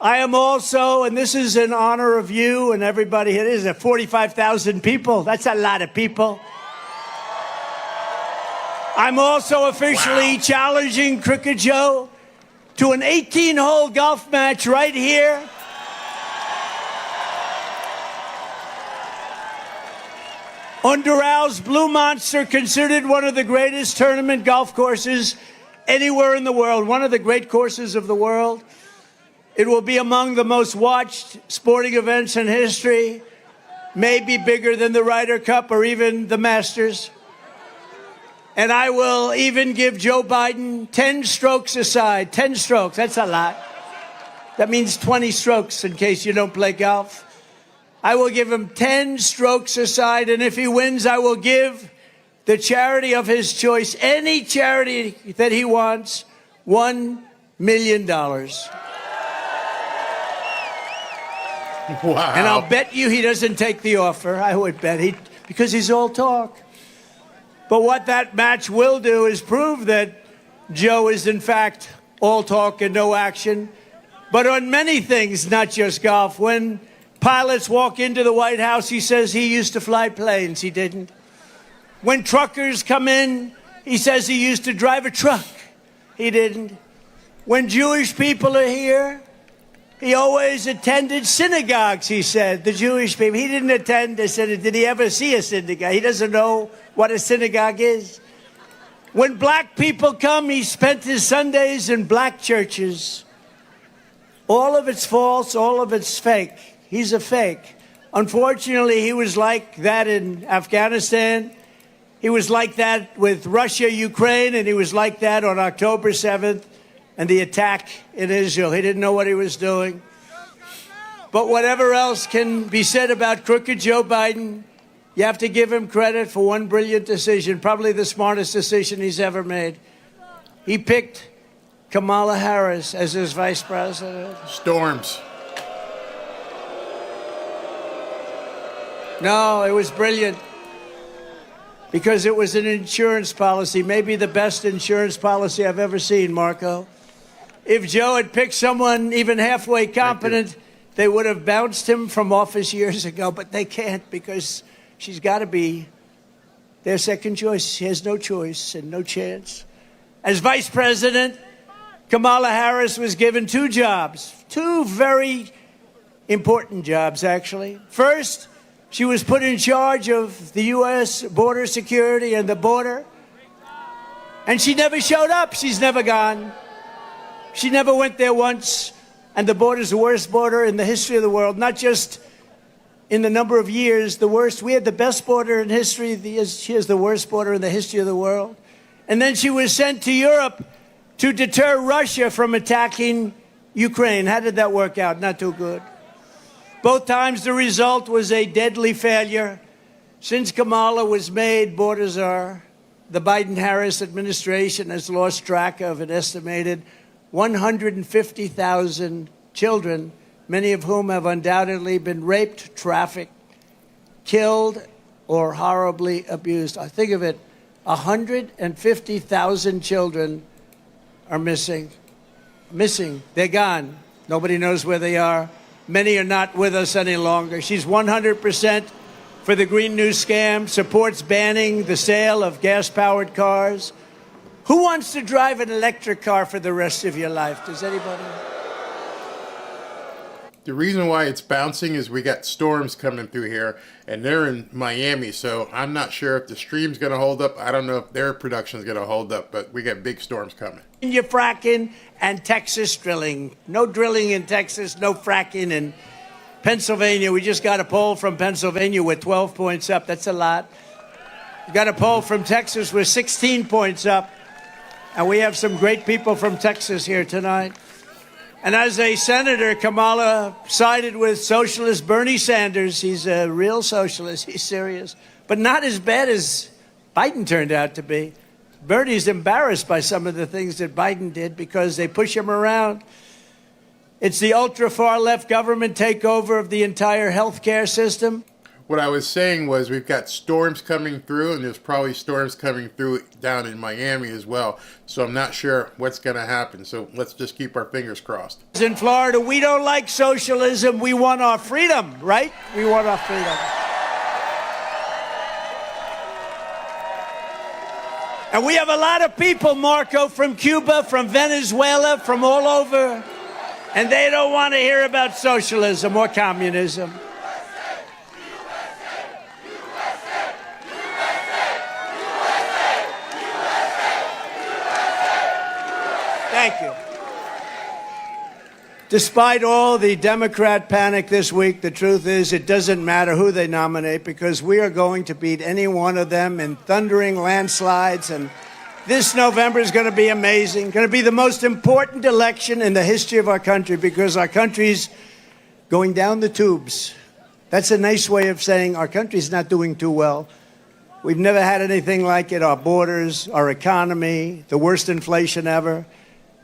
I am also, and this is in honor of you and everybody, it is 45,000 people. That's a lot of people. I'm also officially challenging Crooked Joe to an 18-hole golf match right here. On Doral Blue Monster, considered one of the greatest tournament golf courses anywhere in the world, one of the great courses of the world. It will be among the most watched sporting events in history, maybe bigger than the Ryder Cup or even the Masters. And I will even give Joe Biden 10 strokes aside. 10 strokes, that's a lot. That means 20 strokes in case you don't play golf. I will give him 10 strokes a side, and if he wins, I will give the charity of his choice, any charity that he wants, $1 million. Wow. And I'll bet you he doesn't take the offer. I would bet because he's all talk. But what that match will do is prove that Joe is, in fact, all talk and no action. But on many things, not just golf. When pilots walk into the White House, he says he used to fly planes. He didn't. When truckers come in, he says he used to drive a truck. He didn't. When Jewish people are here, he always attended synagogues, he said. The Jewish people. He didn't attend a synagogue. Did he ever see a synagogue? He doesn't know what a synagogue is. When black people come, he spent his Sundays in black churches. All of it's false, all of it's fake. He's a fake. Unfortunately, he was like that in Afghanistan. He was like that with Russia, Ukraine, and he was like that on October 7th and the attack in Israel. He didn't know what he was doing. But whatever else can be said about crooked Joe Biden, you have to give him credit for one brilliant decision, probably the smartest decision he's ever made. He picked Kamala Harris as his vice president. Storms. No, it was brilliant. Because it was an insurance policy, maybe the best insurance policy I've ever seen, Marco. If Joe had picked someone even halfway competent, they would have bounced him from office years ago, but they can't because she's got to be their second choice. She has no choice and no chance. As vice president, Kamala Harris was given 2 jobs, 2 very important jobs, actually. First, she was put in charge of the U.S. border security and the border. And she never showed up. She's never gone. She never went there once. And the border's the worst border in the history of the world, not just in the number of years, the worst. We had the best border in history. She has the worst border in the history of the world. And then she was sent to Europe to deter Russia from attacking Ukraine. How did that work out? Not too good. Both times the result was a deadly failure. Since Kamala was made border czar, the Biden-Harris administration has lost track of an estimated 150,000 children, many of whom have undoubtedly been raped, trafficked, killed, or horribly abused. I think of it, 150,000 children are missing. They're gone. Nobody knows where they are. Many are not with us any longer. She's 100% for the Green New scam, supports banning the sale of gas-powered cars. Who wants to drive an electric car for the rest of your life? Does anybody? The reason why it's bouncing is we got storms coming through here, and they're in Miami, so I'm not sure if the stream's going to hold up. I don't know if their production's going to hold up, but we got big storms coming. You're fracking and Texas drilling. No drilling in Texas, no fracking in Pennsylvania. We just got a poll from Pennsylvania with 12 points up. That's a lot. We got a poll from Texas with 16 points up. And we have some great people from Texas here tonight. And as a senator, Kamala sided with socialist Bernie Sanders. He's a real socialist. He's serious. But not as bad as Biden turned out to be. Bernie's embarrassed by some of the things that Biden did because they push him around. It's the ultra-far left government takeover of the entire healthcare system. What I was saying was we've got storms coming through, and there's probably storms coming through down in Miami as well. So I'm not sure what's going to happen. So let's just keep our fingers crossed. In Florida, we don't like socialism. We want our freedom, right? We want our freedom. And we have a lot of people, Marco, from Cuba, from Venezuela, from all over. And they don't want to hear about socialism or communism. Thank you. Despite all the Democrat panic this week, the truth is it doesn't matter who they nominate because we are going to beat any one of them in thundering landslides. And this November is going to be amazing, going to be the most important election in the history of our country because our country's going down the tubes. That's a nice way of saying our country's not doing too well. We've never had anything like it. Our borders, our economy, the worst inflation ever.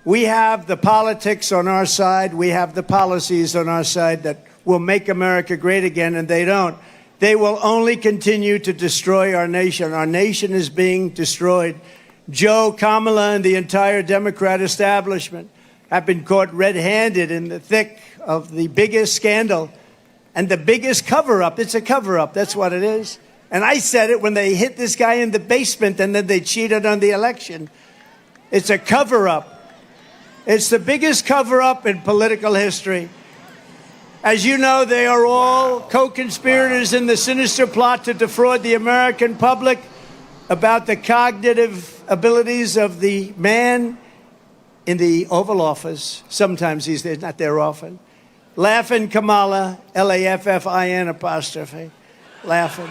We have the politics on our side. We have the policies on our side that will make America great again, and they don't. They will only continue to destroy our nation. Our nation is being destroyed. Joe, Kamala, and the entire Democrat establishment have been caught red-handed in the thick of the biggest scandal and the biggest cover-up. It's a cover-up. That's what it is. And I said it when they hit this guy in the basement and then they cheated on the election. It's a cover-up. It's the biggest cover-up in political history. As you know, they are all co-conspirators in the sinister plot to defraud the American public about the cognitive abilities of the man in the Oval Office. Sometimes he's there, not there often. Laughing Kamala, Laffin apostrophe, laughing.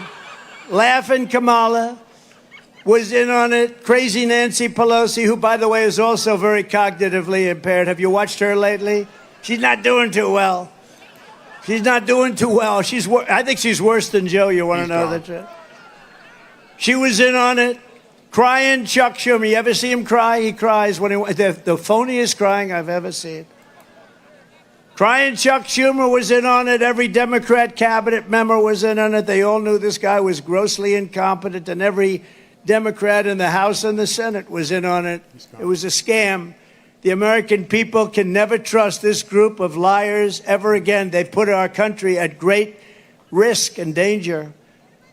Laughing Kamala was in on it. Crazy Nancy Pelosi, who, by the way, is also very cognitively impaired. Have you watched her lately? She's not doing too well. She's not doing too well. I think she's worse than Joe. You want to know that? She was in on it. Crying Chuck Schumer. You ever see him cry? He cries when the phoniest crying I've ever seen. Crying Chuck Schumer was in on it. Every Democrat cabinet member was in on it. They all knew this guy was grossly incompetent, and every Democrat in the House and the Senate was in on it. It was a scam. The American people can never trust this group of liars ever again. They've put our country at great risk and danger.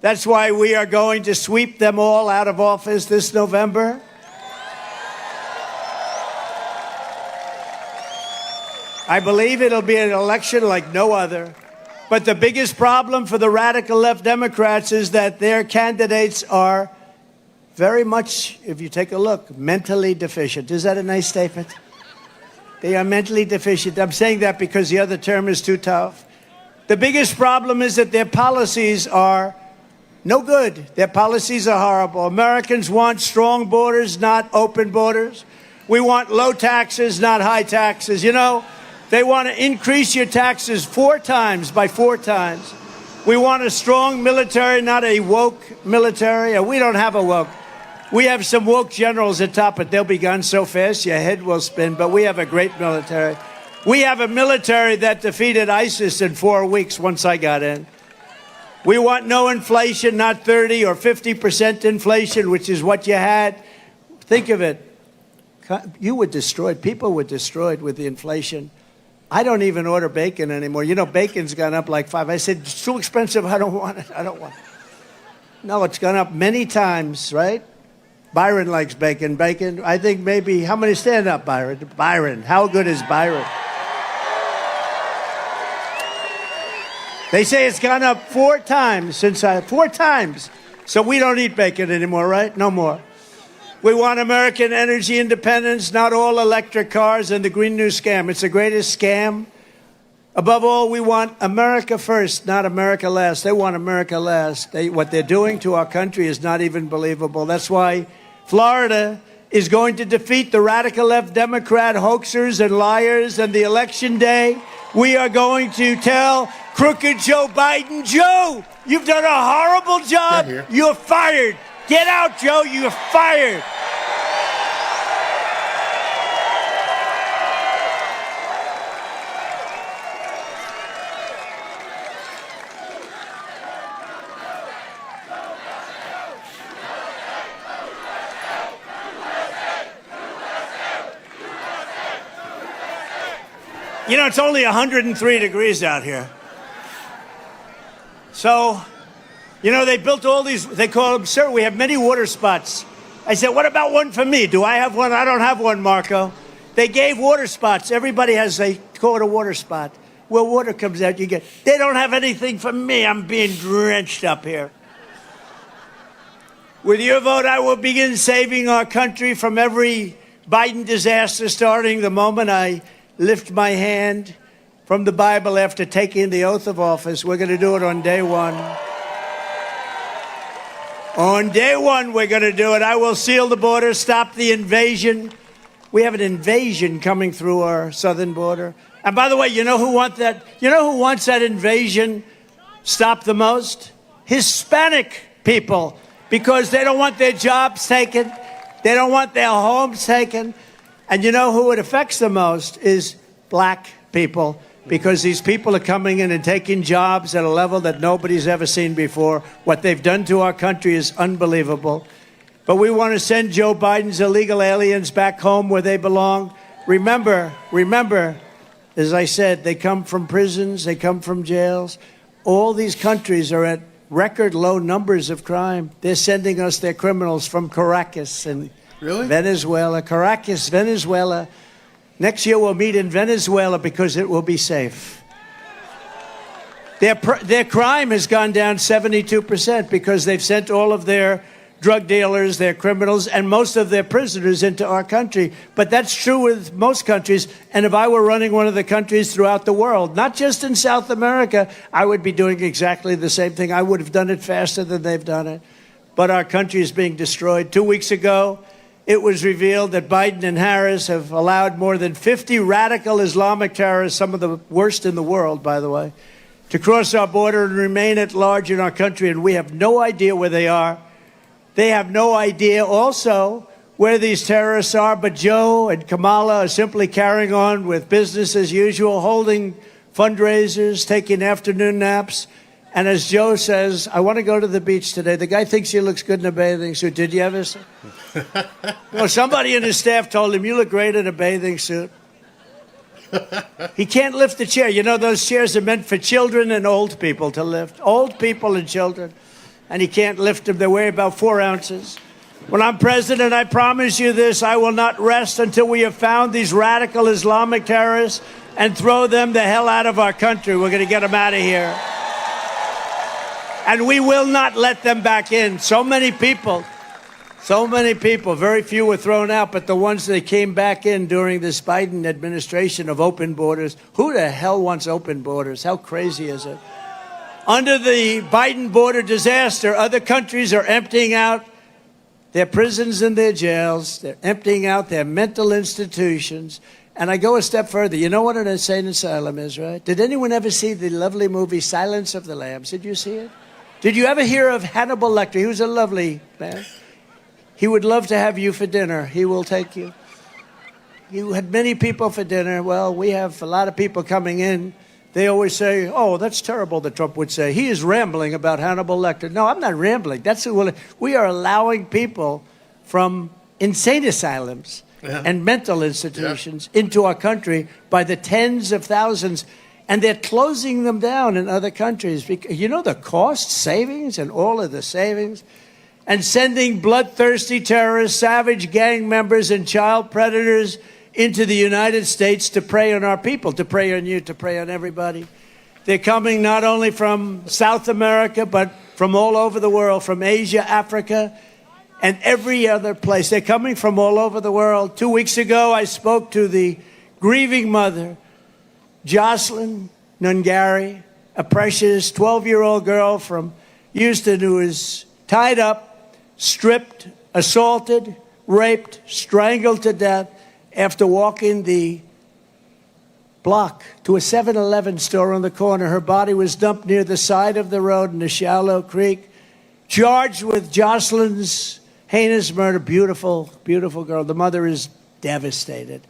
That's why we are going to sweep them all out of office this November. I believe it'll be an election like no other. But the biggest problem for the radical left Democrats is that their candidates are very much, if you take a look, mentally deficient. Is that a nice statement? They are mentally deficient. I'm saying that because the other term is too tough. The biggest problem is that their policies are no good. Their policies are horrible. Americans want strong borders, not open borders. We want low taxes, not high taxes. You know, they want to increase your taxes 4 times by 4 times. We want a strong military, not a woke military. We don't have a woke. We have some woke generals at top, but they'll be gone so fast your head will spin. But we have a great military. We have a military that defeated ISIS in 4 weeks once I got in. We want no inflation, not 30 or 50% inflation, which is what you had. Think of it. You were destroyed. People were destroyed with the inflation. I don't even order bacon anymore. You know, bacon's gone up like 5. I said, it's too expensive. I don't want it. I don't want it. No, it's gone up many times, right? Byron likes bacon. Bacon, I think maybe, how many stand up, Byron? Byron, how good is Byron? They say it's gone up 4 times 4 times. So we don't eat bacon anymore, right? No more. We want American energy independence, not all electric cars and the Green New Scam. It's the greatest scam. Above all, we want America first, not America last. They want America last. What they're doing to our country is not even believable. That's why Florida is going to defeat the radical left Democrat hoaxers and liars. And the election day, we are going to tell crooked Joe Biden, Joe, you've done a horrible job. You're fired. Get out, Joe. You're fired. You know, it's only 103 degrees out here. So, you know, they built all these, they call them, sir, we have many water spots. I said, what about one for me? Do I have one? I don't have one, Marco. They gave water spots. Everybody has, they call it a water spot. Where water comes out, you get, they don't have anything for me. I'm being drenched up here. With your vote, I will begin saving our country from every Biden disaster, starting the moment I lift my hand from the Bible after taking the oath of office. We're going to do it on day 1. On day 1, we're going to do it. I will seal the border, stop the invasion. We have an invasion coming through our southern border. And by the way, you know who wants that? You know who wants that invasion stop the most? Hispanic people, because they don't want their jobs taken. They don't want their homes taken. And you know who it affects the most is black people, because these people are coming in and taking jobs at a level that nobody's ever seen before. What they've done to our country is unbelievable. But we want to send Joe Biden's illegal aliens back home where they belong. Remember, as I said, they come from prisons, they come from jails. All these countries are at record low numbers of crime. They're sending us their criminals from Caracas and Venezuela. Caracas, Venezuela. Next year we'll meet in Venezuela because it will be safe. Their crime has gone down 72% because they've sent all of their drug dealers, their criminals, and most of their prisoners into our country. But that's true with most countries. And if I were running one of the countries throughout the world, not just in South America, I would be doing exactly the same thing. I would have done it faster than they've done it. But our country is being destroyed. 2 weeks ago, it was revealed that Biden and Harris have allowed more than 50 radical Islamic terrorists, some of the worst in the world, by the way, to cross our border and remain at large in our country. And we have no idea where they are. They have no idea also where these terrorists are, but Joe and Kamala are simply carrying on with business as usual, holding fundraisers, taking afternoon naps. And as Joe says, I want to go to the beach today. The guy thinks he looks good in a bathing suit. Did you ever see? Somebody in his staff told him, you look great in a bathing suit. He can't lift the chair. You know, those chairs are meant for children and old people to lift. Old people and children. And he can't lift them. They weigh about 4 ounces. When I'm president, I promise you this, I will not rest until we have found these radical Islamic terrorists and throw them the hell out of our country. We're going to get them out of here. And we will not let them back in. So many people, very few were thrown out, but the ones that came back in during this Biden administration of open borders, who the hell wants open borders? How crazy is it? Under the Biden border disaster, other countries are emptying out their prisons and their jails. They're emptying out their mental institutions. And I go a step further. You know what an insane asylum is, right? Did anyone ever see the lovely movie Silence of the Lambs? Did you see it? Did you ever hear of Hannibal Lecter? He was a lovely man. He would love to have you for dinner. He will take you. You had many people for dinner. Well, we have a lot of people coming in. They always say, oh, that's terrible, that Trump would say. He is rambling about Hannibal Lecter. No, I'm not rambling. We are allowing people from insane asylums and mental institutions into our country by the tens of thousands. And they're closing them down in other countries. Because, you know, the cost savings and all of the savings. And sending bloodthirsty terrorists, savage gang members, and child predators into the United States to prey on our people, to prey on you, to prey on everybody. They're coming not only from South America, but from all over the world, from Asia, Africa, and every other place. They're coming from all over the world. 2 weeks ago, I spoke to the grieving mother, Jocelyn Nungari, a precious 12-year-old girl from Houston who is tied up, stripped, assaulted, raped, strangled to death after walking the block to a 7-Eleven store on the corner. Her body was dumped near the side of the road in a shallow creek, charged with Jocelyn's heinous murder. Beautiful, beautiful girl. The mother is devastated.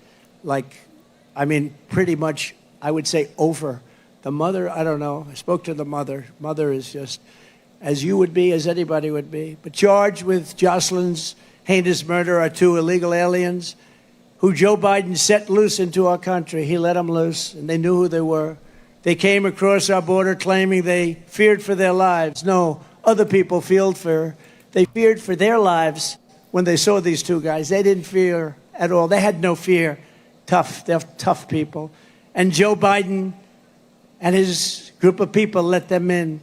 Pretty much, I would say, over. The mother, I don't know. I spoke to the mother. Mother is just as you would be, as anybody would be. But charged with Jocelyn's heinous murder are 2 illegal aliens who Joe Biden set loose into our country. He let them loose, and they knew who they were. They came across our border claiming they feared for their lives. No, other people feared for. They feared for their lives when they saw these 2 guys. They didn't fear at all. They had no fear. They're tough people. And Joe Biden and his group of people let them in.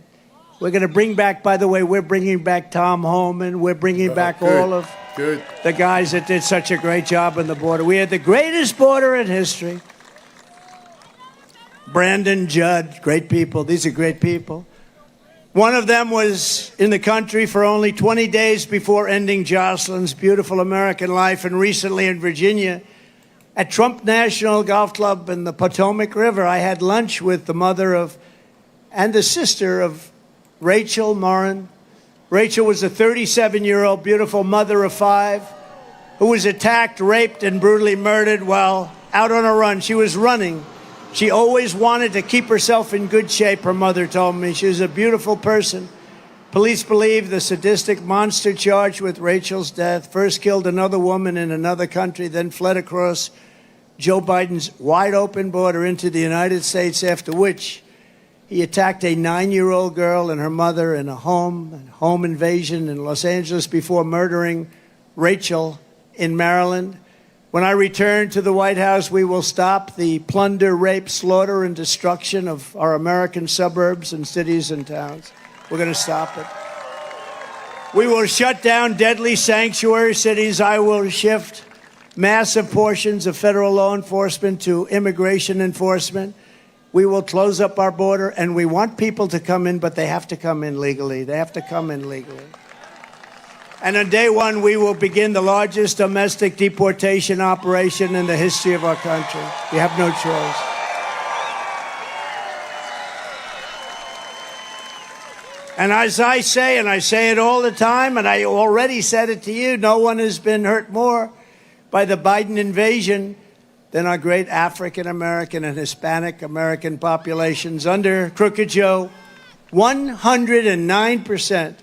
We're going to bring back, by the way, we're bringing back Tom Homan. We're bringing back all of the guys that did such a great job on the border. We had the greatest border in history. Brandon Judd, great people. These are great people. One of them was in the country for only 20 days before ending Jocelyn's beautiful American life, and recently in Virginia at Trump National Golf Club in the Potomac River, I had lunch with the mother of and the sister of Rachel Morin. Rachel was a 37-year-old beautiful mother of 5 who was attacked, raped, and brutally murdered while out on a run. She was running. She always wanted to keep herself in good shape, her mother told me. She was a beautiful person. Police believe the sadistic monster charged with Rachel's death first killed another woman in another country, then fled across Joe Biden's wide-open border into the United States, after which he attacked a 9-year-old girl and her mother in a home invasion in Los Angeles before murdering Rachel in Maryland. When I return to the White House, we will stop the plunder, rape, slaughter, and destruction of our American suburbs and cities and towns. We're going to stop it. We will shut down deadly sanctuary cities. I will shift massive portions of federal law enforcement to immigration enforcement. We will close up our border, and we want people to come in, but they have to come in legally. They have to come in legally. And on day one, we will begin the largest domestic deportation operation in the history of our country. We have no choice. And as I say, and I say it all the time, and I already said it to you, no one has been hurt more by the Biden invasion than our great African American and Hispanic American populations. Under Crooked Joe, 109%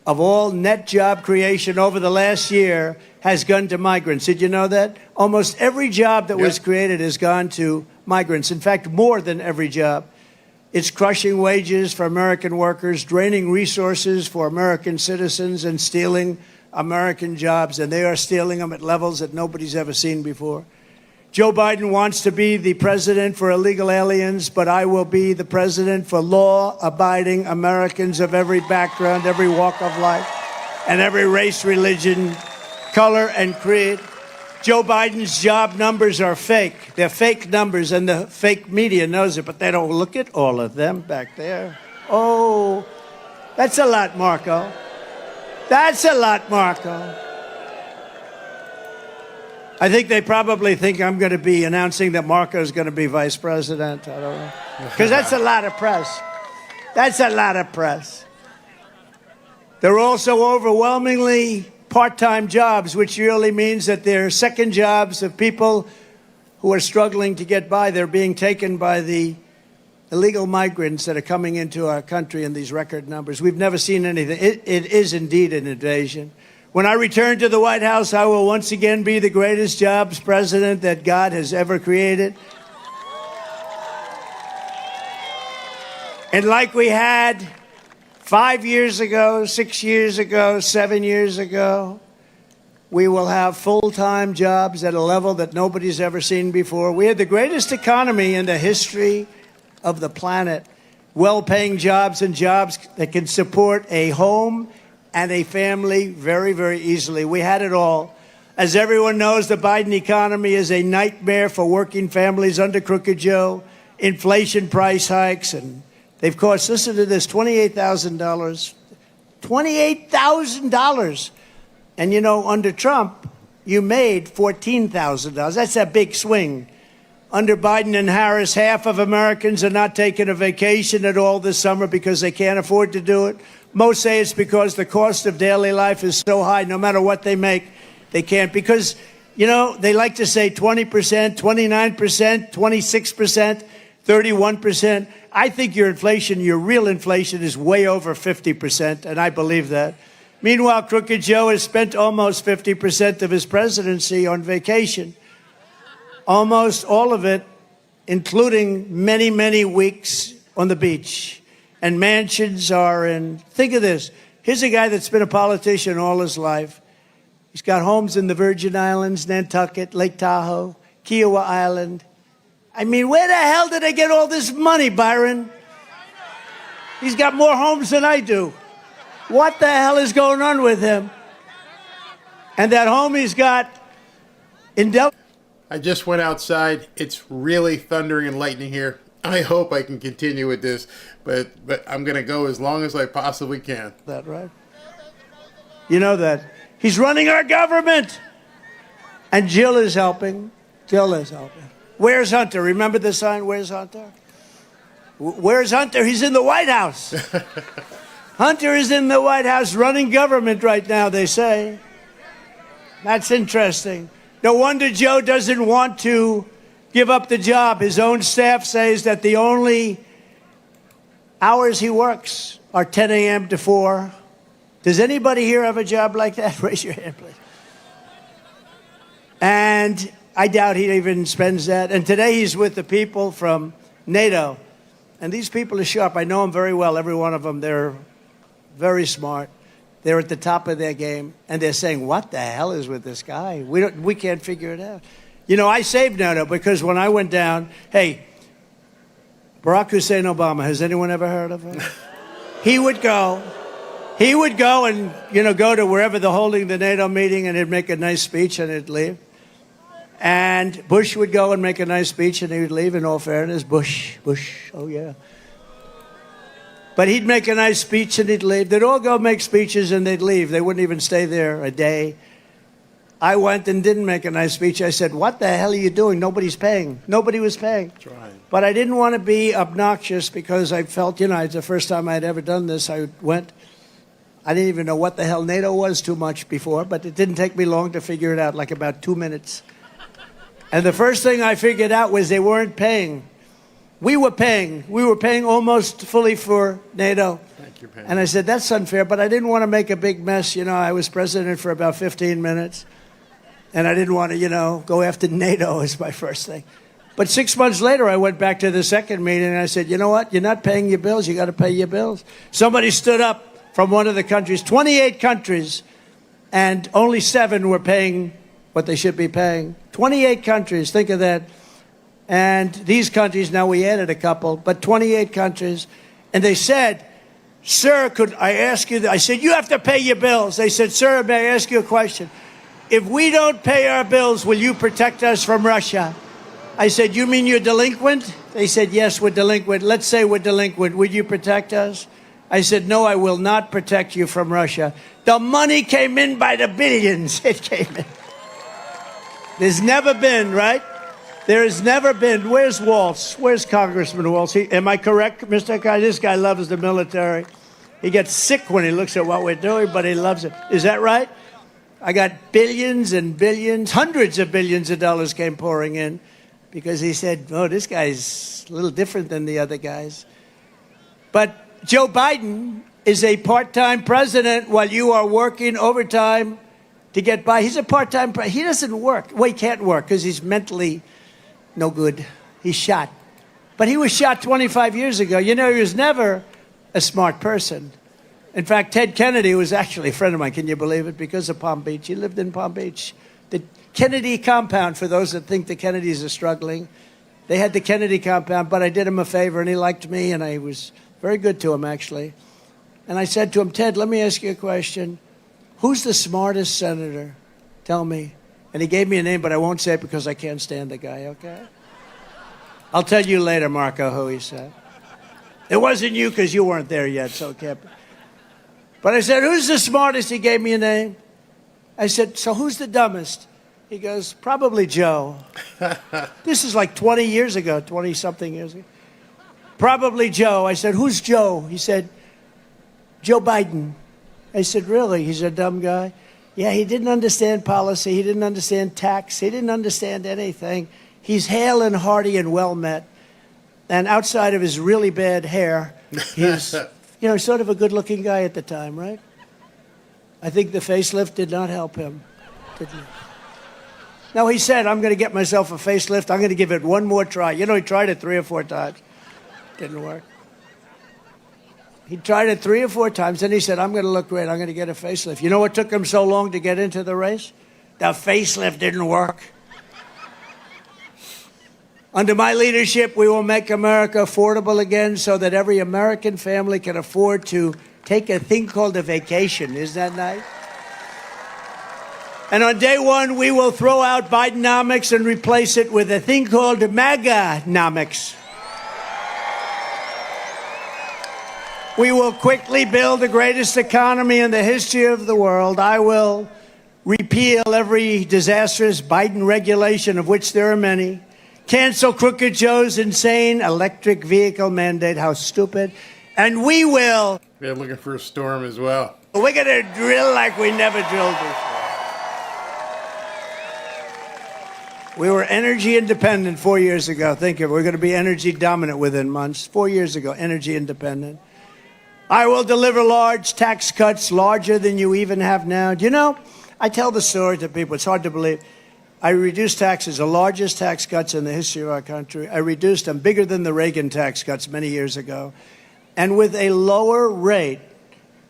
of all net job creation over the last year has gone to migrants. Did you know that? Almost every job that was created has gone to migrants. In fact, more than every job. It's crushing wages for American workers, draining resources for American citizens, and stealing American jobs. And they are stealing them at levels that nobody's ever seen before. Joe Biden wants to be the president for illegal aliens, but I will be the president for law-abiding Americans of every background, every walk of life, and every race, religion, color, and creed. Joe Biden's job numbers are fake. They're fake numbers, and the fake media knows it, but they don't look at all of them back there. Oh, that's a lot, Marco. That's a lot, Marco. I think they probably think I'm going to be announcing that Marco's going to be vice president. I don't know. Because that's a lot of press. That's a lot of press. They're also overwhelmingly part-time jobs, which really means that they're second jobs of people who are struggling to get by. They're being taken by the illegal migrants that are coming into our country in these record numbers. We've never seen anything. It is indeed an invasion. When I return to the White House, I will once again be the greatest jobs president that God has ever created. And like we had 5 years ago, 6 years ago, 7 years ago, we will have full-time jobs at a level that nobody's ever seen before. We had the greatest economy in the history of the planet. Well-paying jobs and jobs that can support a home and a family very, very easily. We had it all. As everyone knows, the Biden economy is a nightmare for working families under Crooked Joe. Inflation, price hikes, and they've cost, listen to this, $28,000. $28,000. And you know, under Trump, you made $14,000. That's a big swing. Under Biden and Harris, half of Americans are not taking a vacation at all this summer because they can't afford to do it. Most say it's because the cost of daily life is so high, no matter what they make, they can't. Because, you know, they like to say 20%, 29%, 26%, 31%. I think your inflation, your real inflation, is way over 50%, and I believe that. Meanwhile, Crooked Joe has spent almost 50% of his presidency on vacation. Almost all of it, including many, many weeks on the beach. And mansions are in, think of this. Here's a guy that's been a politician all his life. He's got homes in the Virgin Islands, Nantucket, Lake Tahoe, Kiowa Island. I mean, where the hell did they get all this money, Byron? He's got more homes than I do. What the hell is going on with him? And that home he's got in Delaware. I just went outside. It's really thundering and lightning here. I hope I can continue with this, but I'm going to go as long as I possibly can. That right? You know that. He's running our government. And Jill is helping. Jill is helping. Where's Hunter? Remember the sign, where's Hunter? Where's Hunter? He's in the White House. Hunter is in the White House running government right now, they say. That's interesting. No wonder Joe doesn't want to give up the job. His own staff says that the only hours he works are 10 a.m. to 4. Does anybody here have a job like that? Raise your hand, please. And I doubt he even spends that. And today he's with the people from NATO. And these people are sharp. I know them very well, every one of them. They're very smart. They're at the top of their game. And they're saying, what the hell is with this guy? We can't figure it out. You know, I saved NATO because when I went down, hey, Barack Hussein Obama, has anyone ever heard of him? He would go and, you know, go to wherever they're holding the NATO meeting and he'd make a nice speech and he'd leave. And Bush would go and make a nice speech and he would leave, in all fairness. Bush, oh yeah. But he'd make a nice speech and he'd leave. They'd all go make speeches and they'd leave. They wouldn't even stay there a day. I went and didn't make a nice speech. I said, what the hell are you doing? Nobody's paying. Nobody was paying. That's right. But I didn't want to be obnoxious because I felt, you know, it's the first time I'd ever done this. I went. I didn't even know what the hell NATO was too much before, but it didn't take me long to figure it out, like about 2 minutes. And the first thing I figured out was they weren't paying. We were paying. We were paying almost fully for NATO. Thank you, and I said, that's unfair, but I didn't want to make a big mess. You know, I was president for about 15 minutes, and I didn't want to, you know, go after NATO as my first thing. But 6 months later, I went back to the second meeting, and I said, you know what? You're not paying your bills. You got to pay your bills. Somebody stood up from one of the countries, 28 countries, and only 7 were paying what they should be paying. 28 countries, think of that. And these countries, now we added a couple, but 28 countries. And they said, sir, could I ask you, I said, you have to pay your bills. They said, sir, may I ask you a question? If we don't pay our bills, will you protect us from Russia? I said, you mean you're delinquent? They said, yes, we're delinquent. Let's say we're delinquent. Would you protect us? I said, no, I will not protect you from Russia. The money came in by the billions. It came in. There's never been, right? There has never been. Where's Waltz? Where's Congressman Waltz? Am I correct, Mr. Guy? This guy loves the military. He gets sick when he looks at what we're doing, but he loves it. Is that right? I got billions and billions, hundreds of billions of dollars came pouring in because he said, oh, this guy's a little different than the other guys. But Joe Biden is a part-time president while you are working overtime to get by. He's a part-time president. He doesn't work. Well, he can't work because he's mentally no good. He's shot. But he was shot 25 years ago. You know, he was never a smart person. In fact, Ted Kennedy was actually a friend of mine. Can you believe it? Because of Palm Beach. He lived in Palm Beach. The Kennedy compound, for those that think the Kennedys are struggling, they had the Kennedy compound, but I did him a favor, and he liked me, and I was very good to him, actually. And I said to him, Ted, let me ask you a question. Who's the smartest senator? Tell me. And he gave me a name, but I won't say it because I can't stand the guy, okay? I'll tell you later, Marco, who he said. It wasn't you because you weren't there yet, so it can't be. But I said, who's the smartest? He gave me a name. I said, so who's the dumbest? He goes, probably Joe. This is like 20 years ago, 20-something years ago. Probably Joe. I said, who's Joe? He said, Joe Biden. I said, really? He's a dumb guy? Yeah, he didn't understand policy. He didn't understand tax. He didn't understand anything. He's hale and hearty and well-met. And outside of his really bad hair, he's, you know, sort of a good-looking guy at the time, right? I think the facelift did not help him. No, he said, I'm going to get myself a facelift. I'm going to give it one more try. You know, he tried it 3 or 4 times. Didn't work. He tried it 3 or 4 times, then he said, I'm going to look great. I'm going to get a facelift. You know what took him so long to get into the race? The facelift didn't work. Under my leadership, we will make America affordable again so that every American family can afford to take a thing called a vacation. Isn't that nice? And on day 1, we will throw out Bidenomics and replace it with a thing called MAGA-nomics. We will quickly build the greatest economy in the history of the world. I will repeal every disastrous Biden regulation, of which there are many. cancel Crooked Joe's insane electric vehicle mandate. How stupid. And we will. They're looking for a storm as well. We're going to drill like we never drilled before. We were energy independent 4 years ago. Think of it. We're going to be energy dominant within months. 4 years ago, energy independent. I will deliver large tax cuts, larger than you even have now. Do you know, I tell the story to people. It's hard to believe. I reduced taxes, the largest tax cuts in the history of our country. I reduced them bigger than the Reagan tax cuts many years ago. And with a lower rate,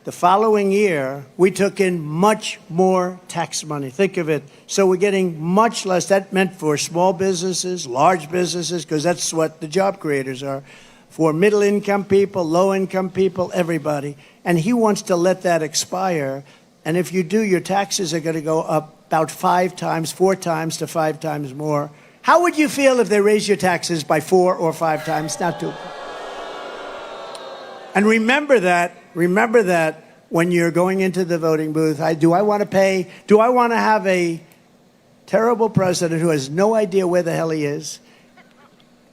the following year, we took in much more tax money. Think of it. So we're getting much less. That meant for small businesses, large businesses, because that's what the job creators are. For middle-income people, low-income people, everybody. And he wants to let that expire. And if you do, your taxes are going to go up about 5 times, 4 times to 5 times more. How would you feel if they raised your taxes by 4 or 5 times? Not too. And remember that when you're going into the voting booth. Do I want to have a terrible president who has no idea where the hell he is?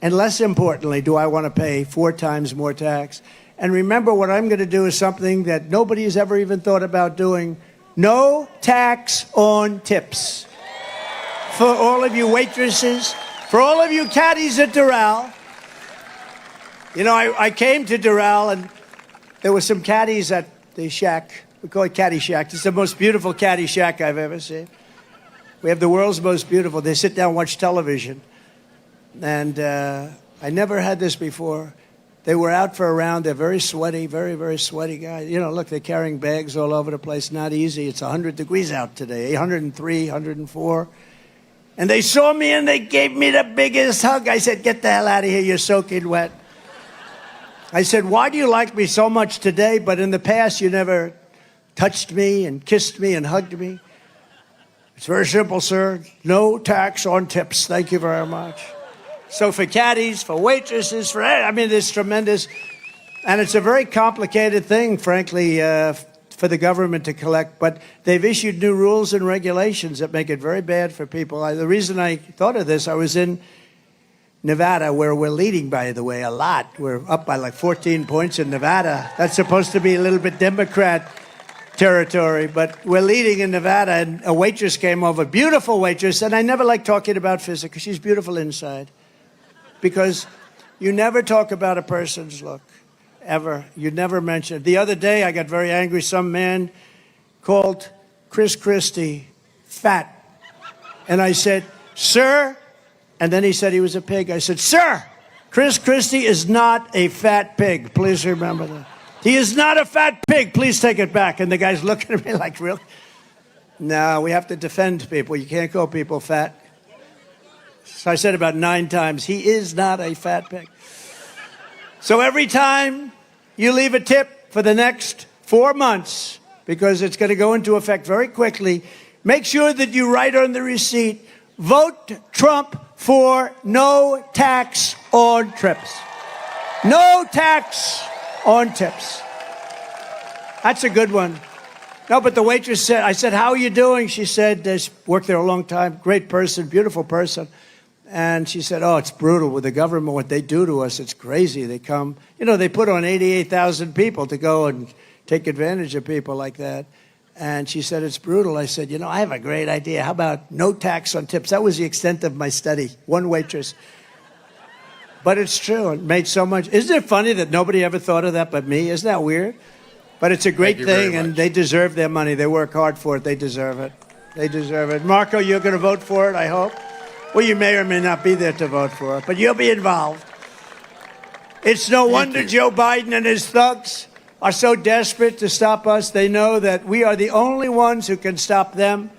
And less importantly, do I want to pay 4 times more tax? And remember, what I'm going to do is something that nobody has ever even thought about doing. No tax on tips. For all of you waitresses, for all of you caddies at Doral. You know, I came to Doral, and there were some caddies at the shack. We call it Caddy Shack. It's the most beautiful caddy shack I've ever seen. We have the world's most beautiful. They sit down and watch television. And I never had this before. They were out for a round. They're very sweaty, very, very sweaty guys. You know, look, they're carrying bags all over the place. Not easy. It's 100 degrees out today, 103, 104. And they saw me, and they gave me the biggest hug. I said, get the hell out of here. You're soaking wet. I said, why do you like me so much today, but in the past you never touched me and kissed me and hugged me? It's very simple, sir. No tax on tips. Thank you very much. So for caddies, for waitresses, it's tremendous. And it's a very complicated thing, frankly, for the government to collect. But they've issued new rules and regulations that make it very bad for people. The reason I thought of this, I was in Nevada, where we're leading, by the way, a lot. We're up by like 14 points in Nevada. That's supposed to be a little bit Democrat territory, but we're leading in Nevada, and a waitress came over, beautiful waitress, and I never like talking about physics, because she's beautiful inside. Because you never talk about a person's look, ever. You never mention it. The other day, I got very angry. Some man called Chris Christie fat. And I said, sir, and then he said he was a pig. I said, sir, Chris Christie is not a fat pig. Please remember that. He is not a fat pig. Please take it back. And the guy's looking at me like, really? No, we have to defend people. You can't call people fat. So I said about 9 times, he is not a fat pig. So every time you leave a tip for the next 4 months, because it's going to go into effect very quickly, make sure that you write on the receipt, vote Trump for no tax on trips. No tax on tips. That's a good one. No, but the waitress said, I said, how are you doing? She said, she's worked there a long time, great person, beautiful person. And she said, oh, it's brutal with the government, what they do to us. It's crazy. They come, they put on 88,000 people to go and take advantage of people like that. And she said, it's brutal. I said, I have a great idea. How about no tax on tips? That was the extent of my study. One waitress. But it's true. It made so much. Isn't it funny that nobody ever thought of that but me? Isn't that weird? But it's a great thing, and they deserve their money. They work hard for it. They deserve it. They deserve it. Marco, you're going to vote for it, I hope. Well, you may or may not be there to vote for it, but you'll be involved. It's no wonder Joe Biden and his thugs are so desperate to stop us. They know that we are the only ones who can stop them.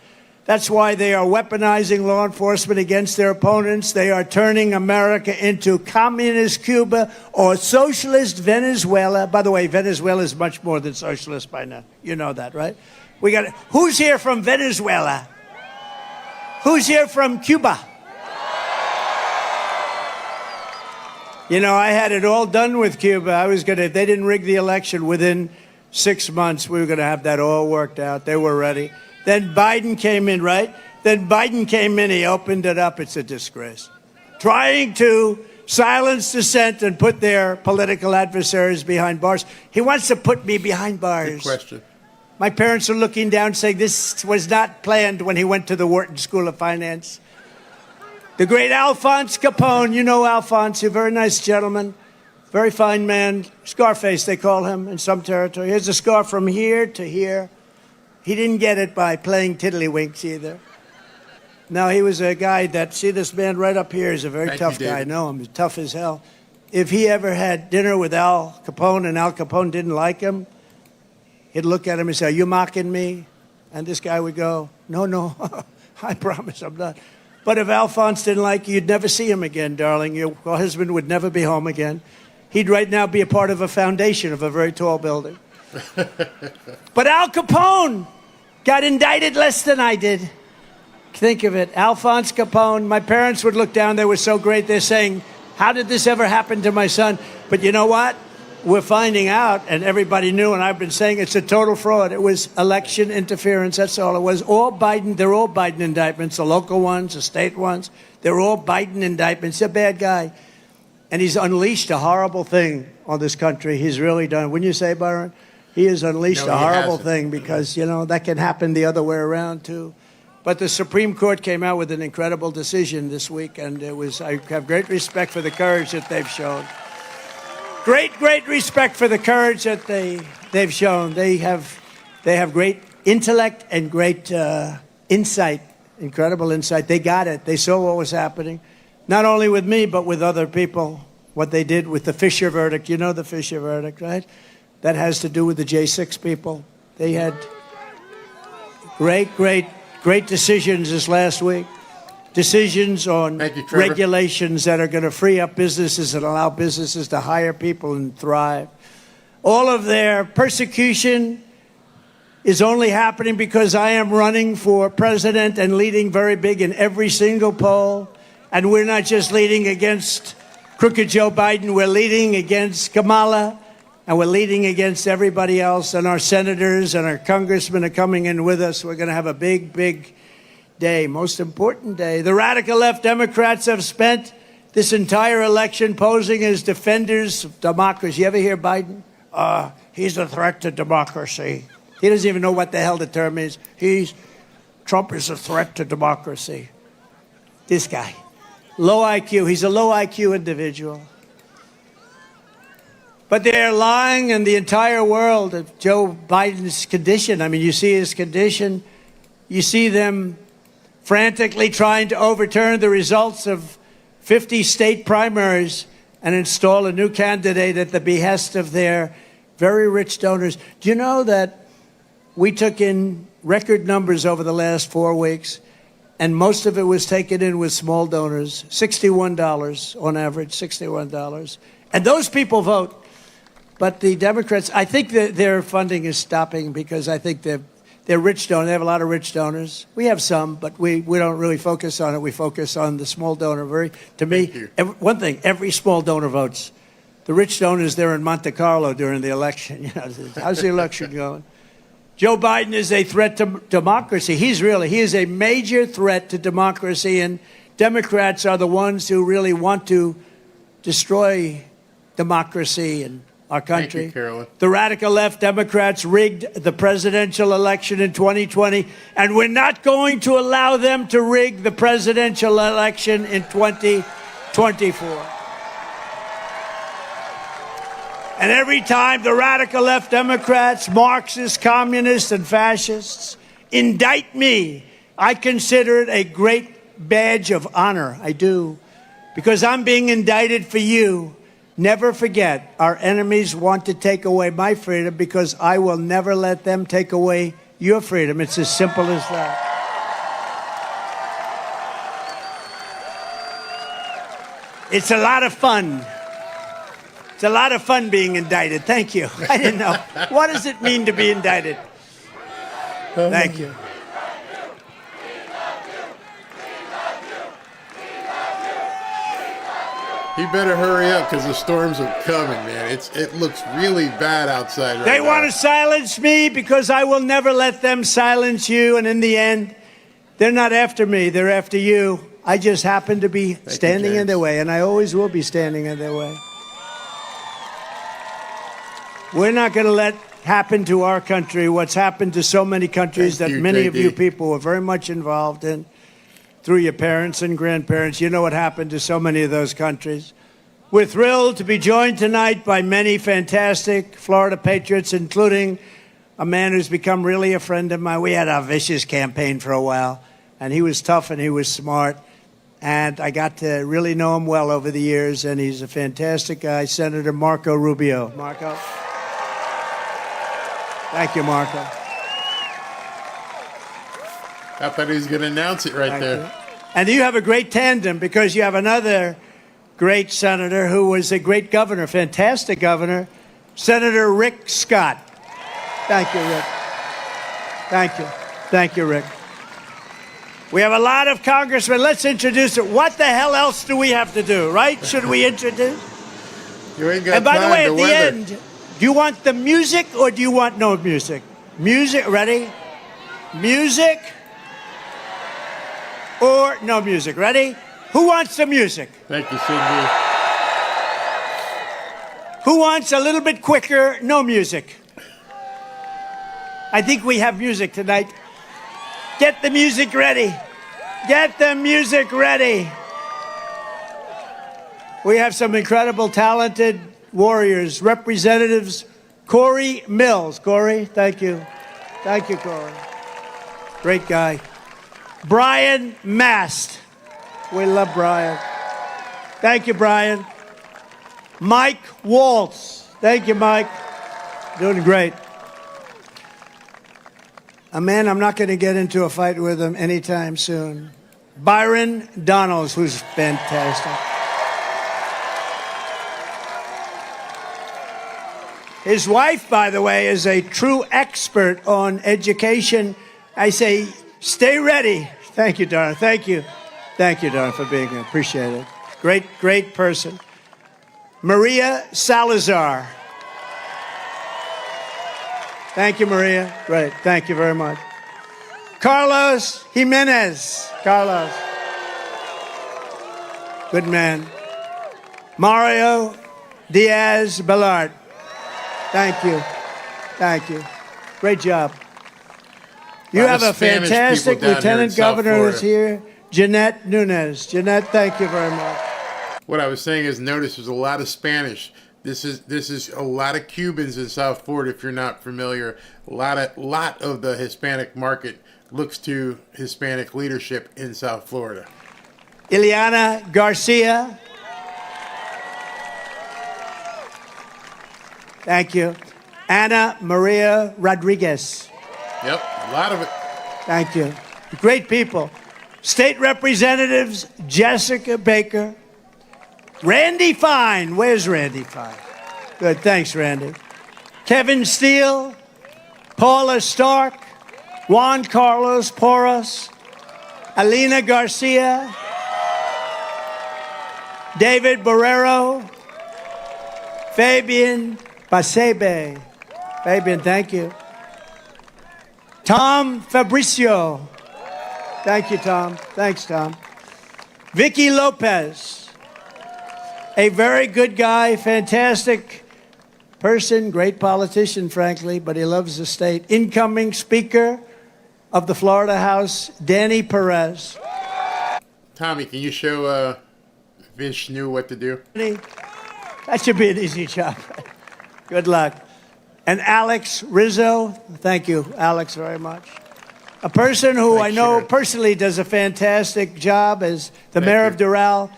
That's why they are weaponizing law enforcement against their opponents. They are turning America into communist Cuba or socialist Venezuela. By the way, Venezuela is much more than socialist by now. You know that, right? Who's here from Venezuela? Who's here from Cuba? I had it all done with Cuba. If they didn't rig the election within 6 months, we were going to have that all worked out. They were ready. Then Biden came in, right? Then Biden came in, he opened it up. It's a disgrace. trying to silence dissent and put their political adversaries behind bars. He wants to put me behind bars. Good question. My parents are looking down saying this was not planned when he went to the Wharton School of Finance. The great Alphonse Capone, you know Alphonse, a very nice gentleman, very fine man. Scarface, they call him in some territory. Here's a scar from here to here. He didn't get it by playing tiddlywinks either. No, he was a guy that, see this man right up here is a very tough guy. I know him, he's tough as hell. If he ever had dinner with Al Capone and Al Capone didn't like him, he'd look at him and say, "Are you mocking me?" And this guy would go, "No, I promise I'm not." But if Alphonse didn't like you, you'd never see him again, darling. Your husband would never be home again. He'd right now be a part of a foundation of a very tall building. But Al Capone got indicted less than I did. Think of it. Alphonse Capone. My parents would look down. They were so great. They're saying, "How did this ever happen to my son?" But you know what? We're finding out, and everybody knew, and I've been saying it's a total fraud. It was election interference. That's all it was. All Biden. They're all Biden indictments, the local ones, the state ones. They're all Biden indictments. He's a bad guy. And he's unleashed a horrible thing on this country. He's really done. Wouldn't you say, Byron? He has unleashed a horrible thing because, that can happen the other way around, too. But the Supreme Court came out with an incredible decision this week, and I have great respect for the courage that they've shown. Great respect for the courage that they've shown. They have great intellect and great insight, incredible insight. They got it. They saw what was happening, not only with me, but with other people, what they did with the Fisher verdict. You know the Fisher verdict, right? That has to do with the J6 people. They had great decisions this last week. Decisions on regulations that are going to free up businesses and allow businesses to hire people and thrive. All of their persecution is only happening because I am running for president and leading very big in every single poll. And we're not just leading against crooked Joe Biden, we're leading against Kamala, and we're leading against everybody else. And our senators and our congressmen are coming in with us. We're going to have a big day, most important day. The radical left Democrats have spent this entire election posing as defenders of democracy. You ever hear Biden? He's a threat to democracy. He doesn't even know what the hell the term is. Trump is a threat to democracy. This guy. Low IQ. He's a low IQ individual. But they're lying in the entire world of Joe Biden's condition. I mean, you see his condition. You see them frantically trying to overturn the results of 50 state primaries and install a new candidate at the behest of their very rich donors. Do you know that we took in record numbers over the last 4 weeks, and most of it was taken in with small donors, $61 on average, $61. And those people vote. But the Democrats, I think that their funding is stopping because I think they're rich donors. They have a lot of rich donors. We have some, but we don't really focus on it. We focus on the small donor. To me, one thing, every small donor votes. The rich donors, they're in Monte Carlo during the election. How's the election going? Joe Biden is a threat to democracy. He is a major threat to democracy, and Democrats are the ones who really want to destroy democracy and our country. Thank you, Carolyn. The radical left Democrats rigged the presidential election in 2020, and we're not going to allow them to rig the presidential election in 2024. And every time the radical left Democrats, Marxists, communists, and fascists indict me, I consider it a great badge of honor. I do. Because I'm being indicted for you. Never forget, our enemies want to take away my freedom because I will never let them take away your freedom. It's as simple as that. It's a lot of fun. It's a lot of fun being indicted. Thank you. I didn't know. What does it mean to be indicted? Thank you. He better hurry up because the storms are coming, man. It looks really bad outside right now. They want to silence me because I will never let them silence you. And in the end, they're not after me. They're after you. I just happen to be standing in their way, and I always will be standing in their way. We're not going to let happen to our country what's happened to so many countries that many of you people were very much involved in through your parents and grandparents. You know what happened to so many of those countries. We're thrilled to be joined tonight by many fantastic Florida patriots, including a man who's become really a friend of mine. We had a vicious campaign for a while, and he was tough and he was smart. And I got to really know him well over the years, and he's a fantastic guy, Senator Marco Rubio. Marco? Thank you, Marco. I thought he was going to announce it right there. You. And you have a great tandem because you have another great senator who was a great governor, fantastic governor, Senator Rick Scott. Thank you, Rick. Thank you. Thank you, Rick. We have a lot of congressmen. Let's introduce it. What the hell else do we have to do, right? Should we introduce? You ain't got and by time the way, to at the weather. end, do you want the music or do you want no music? Music, ready? Music or no music, ready? Who wants the music? Thank you, Cindy. Who wants a little bit quicker, no music? I think we have music tonight. Get the music ready. Get the music ready. We have some incredible, talented warriors, representatives. Corey Mills. Corey, thank you. Thank you, Corey. Great guy. Brian Mast. We love Brian. Thank you, Brian. Mike Waltz. Thank you, Mike. Doing great. A man I'm not going to get into a fight with him anytime soon. Byron Donalds, who's fantastic. His wife, by the way, is a true expert on education. I say, stay ready. Thank you, Dara. Thank you. Thank you, Dara, for being here. Appreciate it. Great, great person. Maria Salazar. Thank you, Maria. Great. Thank you very much. Carlos Jimenez. Carlos. Good man. Mario Diaz-Balart. Thank you. Thank you. Great job. You have a fantastic lieutenant governor who's here, Jeanette Nunez. Jeanette, thank you very much. What I was saying is, notice there's a lot of Spanish. This is a lot of Cubans in South Florida. If you're not familiar, a lot of the Hispanic market looks to Hispanic leadership in South Florida. Ileana Garcia. Thank you. Ana Maria Rodriguez. Yep, a lot of it. Thank you. Great people. State Representatives Jessica Baker. Randy Fine. Where's Randy Fine? Good. Thanks, Randy. Kevin Steele. Paula Stark. Juan Carlos Porras. Alina Garcia. David Barrero. Fabian Pasebe. Fabian, thank you. Tom Fabricio. Thank you, Tom. Thanks, Tom. Vicky Lopez. A very good guy, fantastic person, great politician, frankly, but he loves the state. Incoming Speaker of the Florida House, Danny Perez. Tommy, can you show Vishnu what to do? That should be an easy job. Good luck. And Alex Rizzo. Thank you, Alex, very much. A person who I know personally does a fantastic job as the mayor of Doral,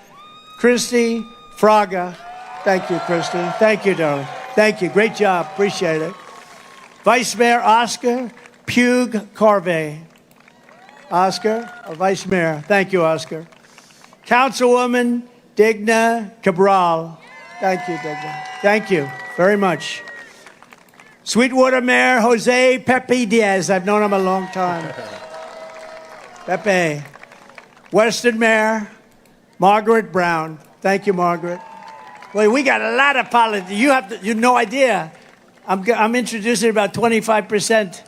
Christy Fraga. Thank you, Christy. Thank you, darling. Thank you. Great job. Appreciate it. Vice Mayor Oscar Pugue Carvey. Oscar, Vice Mayor. Thank you, Oscar. Councilwoman Digna Cabral. Thank you, Digna. Thank you very much. Sweetwater Mayor Jose Pepe Diaz. I've known him a long time. Pepe. Western Mayor Margaret Brown. Thank you, Margaret. Well, we got a lot of politics. You have no idea. I'm introducing about 25%.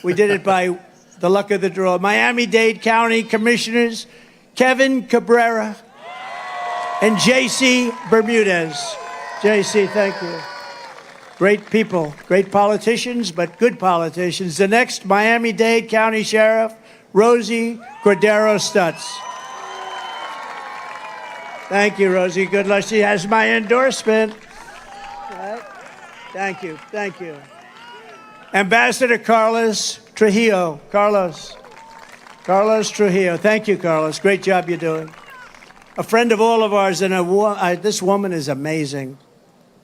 We did it by the luck of the draw. Miami-Dade County Commissioners Kevin Cabrera, and J.C. Bermudez. J.C., thank you. Great people, great politicians, but good politicians. The next Miami-Dade County Sheriff, Rosie Cordero Stutz. Thank you, Rosie. Good luck. She has my endorsement. Right? Thank you. Thank you. Ambassador Carlos Trujillo. Carlos Trujillo. Thank you, Carlos. Great job you're doing. A friend of all of ours, and this woman is amazing.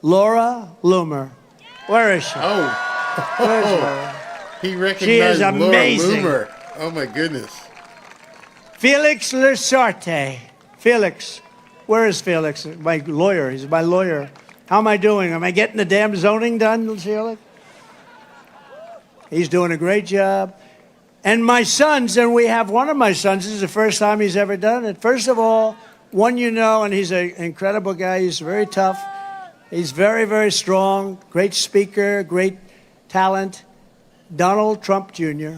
Laura Loomer. Where is she? Where's Laura? He recognized She is Laura amazing. Loomer. Oh, my goodness. Felix Lasarte. Felix. Where is Felix? My lawyer. He's my lawyer. How am I doing? Am I getting the damn zoning done, Felix? He's doing a great job. And my sons, and we have one of my sons, this is the first time he's ever done it. First of all, one you know, and he's an incredible guy. He's very tough. He's very, very strong. Great speaker, great talent. Donald Trump Jr.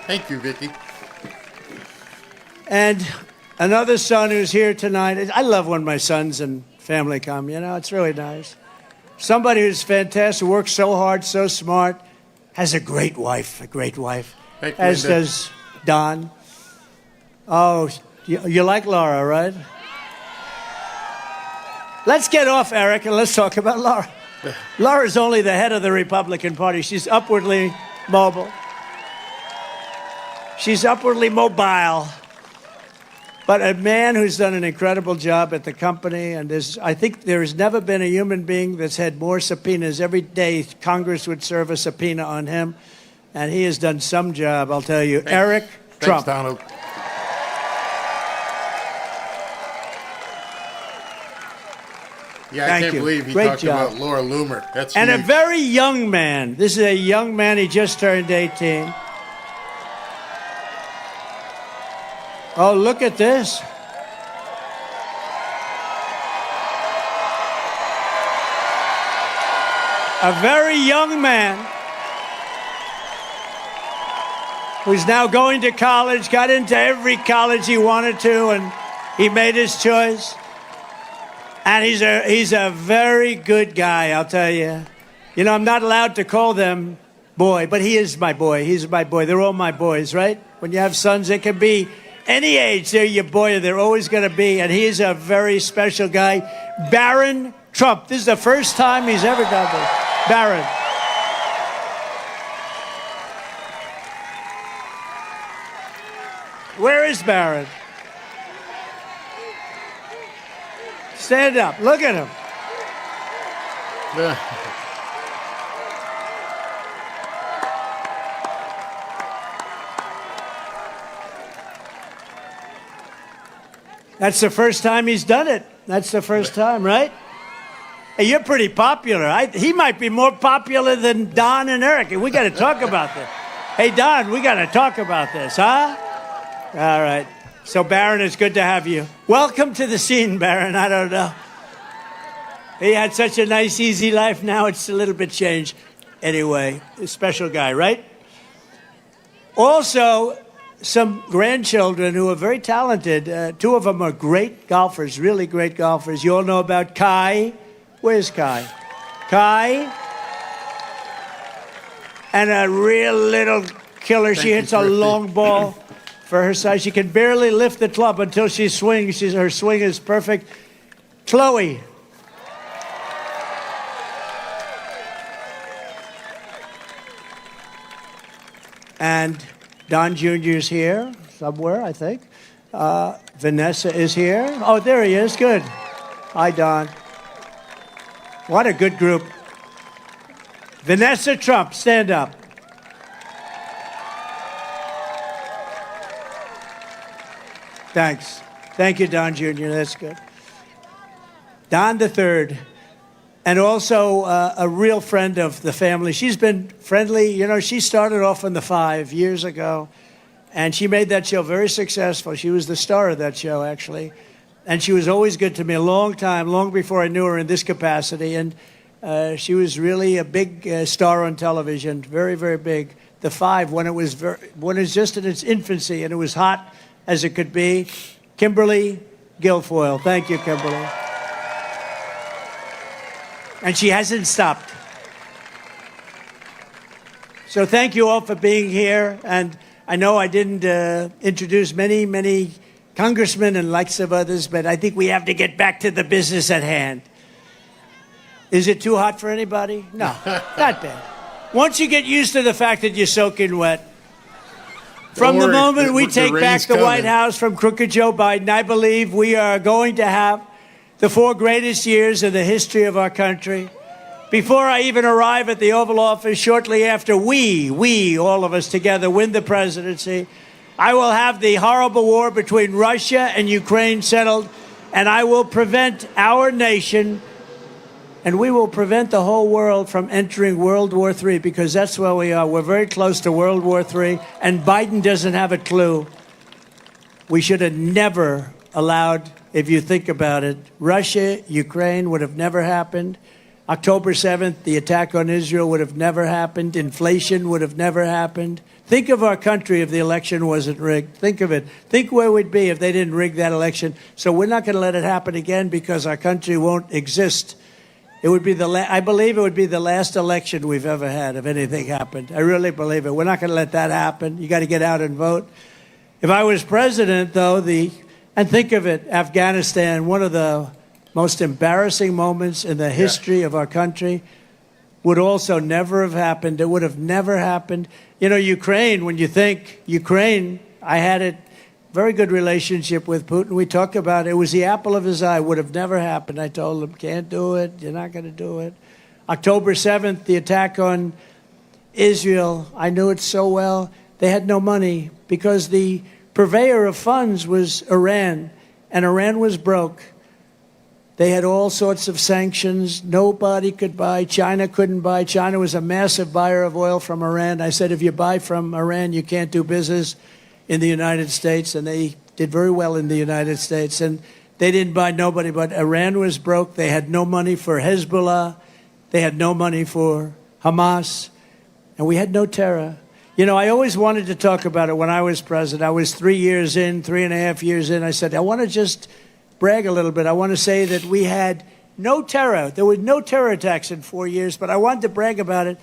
Thank you, Vicky. And another son who's here tonight. I love when my sons and family come, you know, it's really nice. Somebody who's fantastic, works so hard, so smart, has a great wife, Thank you, as Linda. does Don. Oh, you like Laura, right? Let's get off Eric and let's talk about Laura. Laura's only the head of the Republican Party. She's upwardly mobile. She's upwardly mobile. But a man who's done an incredible job at the company, and I think there has never been a human being that's had more subpoenas. Every day, Congress would serve a subpoena on him, and he has done some job, I'll tell you. Eric Trump. Thanks, Donald. Yeah, I Thank can't you. believe he Great talked job. about Laura Loomer. That's And a huge. very young man. This is a young man. He just turned 18. Oh, look at this. A very young man who's now going to college, got into every college he wanted to, and he made his choice. And he's a very good guy, I'll tell you. You know, I'm not allowed to call them boy, but he is my boy. He's my boy. They're all my boys, right? When you have sons, they can be any age. They're your boy. They're always going to be. And he is a very special guy. Barron Trump. This is the first time he's ever done this. Barron. Where is Barron? Stand up. Look at him. That's the first time he's done it. That's the first time, right? Hey, you're pretty popular. He might be more popular than Don and Eric. We got to talk about this. Hey, Don, we got to talk about this, huh? All right. So, Barron, it's good to have you. Welcome to the scene, Barron. I don't know. He had such a nice, easy life. Now it's a little bit changed. Anyway, a special guy, right? Also, some grandchildren who are very talented. Two of them are great golfers, really great golfers. You all know about Kai. Where's Kai? Kai. And a real little killer. She hits a long ball for her size. She can barely lift the club until she swings. Her swing is perfect. Chloe. And Don Jr. is here somewhere, I think. Vanessa is here. Oh, there he is. Good. Hi, Don. What a good group. Vanessa Trump, stand up. Thanks. Thank you, Don Jr. That's good. Don the Third. And also a real friend of the family. She's been friendly. You know, she started off on The Five years ago, and she made that show very successful. She was the star of that show, actually. And she was always good to me a long time, long before I knew her in this capacity. And she was really a big star on television, very, very big. the five when it was just in its infancy and it was hot as it could be. Kimberly Guilfoyle. Thank you, Kimberly. And she hasn't stopped. So thank you all for being here. And I know I didn't introduce many congressmen and lots of others, but I think we have to get back to the business at hand. Is it too hot for anybody? No, not bad. Once you get used to the fact that you're soaking wet, from the moment we take back the White House from crooked Joe Biden, I believe we are going to have the 4 greatest years in the history of our country. Before I even arrive at the Oval Office, shortly after we, all of us together, win the presidency, I will have the horrible war between Russia and Ukraine settled, and I will prevent our nation, and we will prevent the whole world from entering World War III, because that's where we are. We're very close to World War III, and Biden doesn't have a clue. We should have never allowed, if you think about it, Russia, Ukraine would have never happened. October 7th, the attack on Israel would have never happened. Inflation would have never happened. Think of our country if the election wasn't rigged. Think of it. Think where we'd be if they didn't rig that election. So we're not going to let it happen again because our country won't exist. It would be I believe it would be the last election we've ever had if anything happened. I really believe it. We're not going to let that happen. You got to get out and vote. If I was president, though, and think of it, Afghanistan, one of the most embarrassing moments in the history of our country, would also never have happened. It would have never happened. You know, Ukraine, when you think Ukraine, I had a very good relationship with Putin. We talked about it. It was the apple of his eye. Would have never happened. I told him, can't do it. You're not going to do it. October 7th, the attack on Israel, I knew it so well. They had no money because the purveyor of funds was Iran, and Iran was broke. They had all sorts of sanctions. Nobody could buy. China couldn't buy. China was a massive buyer of oil from Iran. I said, if you buy from Iran, you can't do business in the United States. And they did very well in the United States. And they didn't buy nobody, but Iran was broke. They had no money for Hezbollah. They had no money for Hamas. And we had no terror. You know, I always wanted to talk about it when I was president. I was 3 years in, 3.5 years in. I said, I want to just brag a little bit. I want to say that we had no terror. There were no terror attacks in 4 years, but I wanted to brag about it.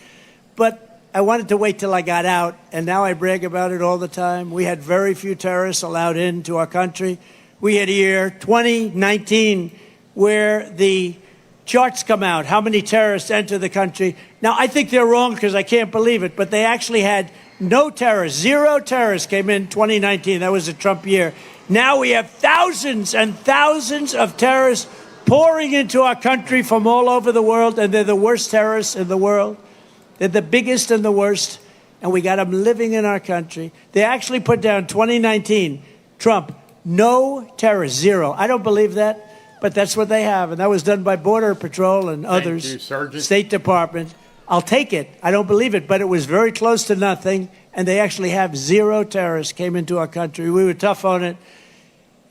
But I wanted to wait till I got out, and now I brag about it all the time. We had very few terrorists allowed into our country. We had a year, 2019, where the charts come out, how many terrorists enter the country. Now, I think they're wrong because I can't believe it, but they actually had no terrorists. 0 terrorists came in 2019. That was a Trump year. Now we have thousands and thousands of terrorists pouring into our country from all over the world, and they're the worst terrorists in the world. They're the biggest and the worst, and we got them living in our country. They actually put down 2019, Trump, no terrorists, 0. I don't believe that, but that's what they have, and that was done by Border Patrol and others, Thank you, Sergeant. State Department. I'll take it. I don't believe it, but it was very close to nothing, and they actually have 0 terrorists came into our country. We were tough on it.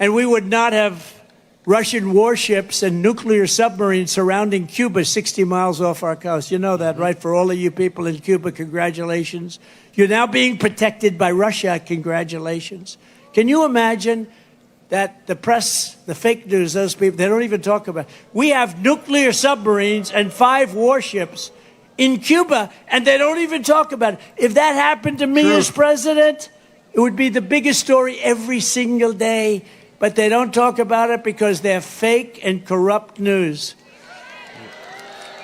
And we would not have Russian warships and nuclear submarines surrounding Cuba 60 miles off our coast. You know that, right? For all of you people in Cuba, congratulations. You're now being protected by Russia. Congratulations. Can you imagine that the press, the fake news, those people, they don't even talk about it. We have nuclear submarines and 5 warships in Cuba, and they don't even talk about it. If that happened to me as president, it would be the biggest story every single day. But they don't talk about it because they're fake and corrupt news.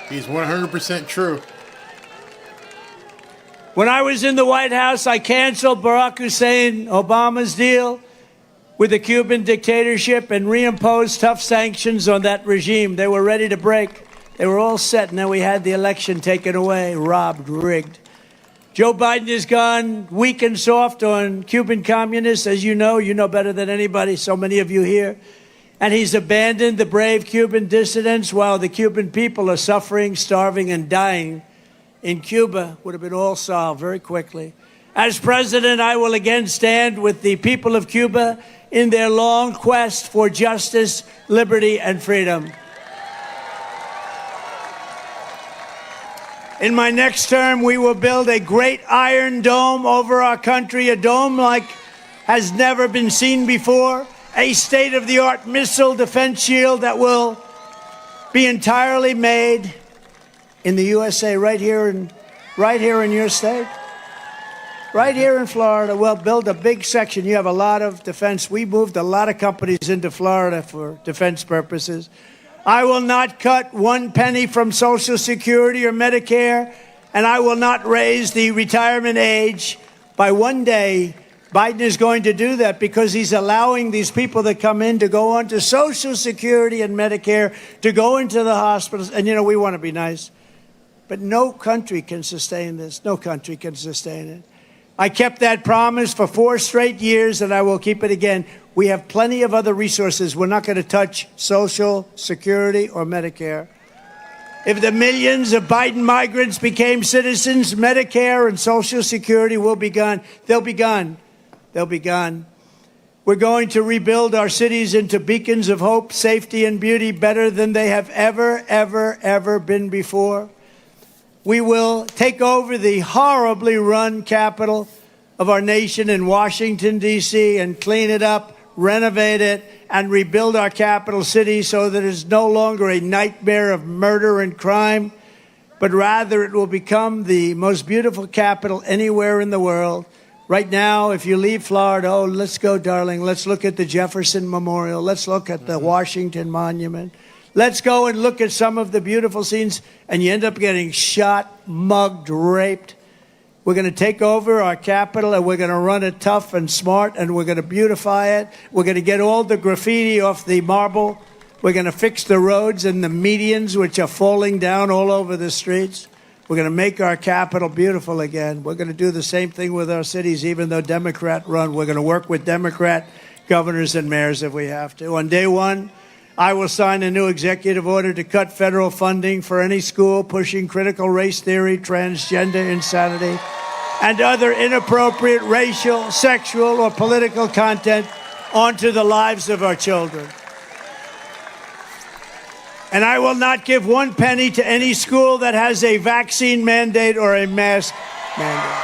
He's 100% true. When I was in the White House, I canceled Barack Hussein Obama's deal with the Cuban dictatorship and reimposed tough sanctions on that regime. They were ready to break. They were all set, and then we had the election taken away, robbed, rigged. Joe Biden has gone weak and soft on Cuban communists, as you know better than anybody, so many of you here. And he's abandoned the brave Cuban dissidents while the Cuban people are suffering, starving, and dying. In Cuba, would have been all solved very quickly. As president, I will again stand with the people of Cuba in their long quest for justice, liberty, and freedom. In my next term, we will build a great iron dome over our country, a dome like has never been seen before, a state-of-the-art missile defense shield that will be entirely made in the USA, right here in your state, right here in Florida. We'll build a big section. You have a lot of defense. We moved a lot of companies into Florida for defense purposes. I will not cut one penny from Social Security or Medicare, and I will not raise the retirement age by 1 day. Biden is going to do that because he's allowing these people that come in to go on to Social Security and Medicare, to go into the hospitals. And, we want to be nice. But no country can sustain this. No country can sustain it. I kept that promise for 4 straight years, and I will keep it again. We have plenty of other resources. We're not going to touch Social Security or Medicare. If the millions of Biden migrants became citizens, Medicare and Social Security will be gone. They'll be gone. They'll be gone. We're going to rebuild our cities into beacons of hope, safety, and beauty better than they have ever been before. We will take over the horribly run capital of our nation in Washington, D.C., and clean it up, renovate it, and rebuild our capital city so that it's no longer a nightmare of murder and crime, but rather it will become the most beautiful capital anywhere in the world. Right now, if you leave Florida, let's go, darling. Let's look at the Jefferson Memorial. Let's look at the Washington Monument. Let's go and look at some of the beautiful scenes, and you end up getting shot, mugged, raped. We're going to take over our capital, and we're going to run it tough and smart, and we're going to beautify it. We're going to get all the graffiti off the marble. We're going to fix the roads and the medians, which are falling down all over the streets. We're going to make our capital beautiful again. We're going to do the same thing with our cities, even though Democrat run. We're going to work with Democrat governors and mayors if we have to. On day one, I will sign a new executive order to cut federal funding for any school pushing critical race theory, transgender insanity, and other inappropriate racial, sexual, or political content onto the lives of our children. And I will not give 1 penny to any school that has a vaccine mandate or a mask mandate.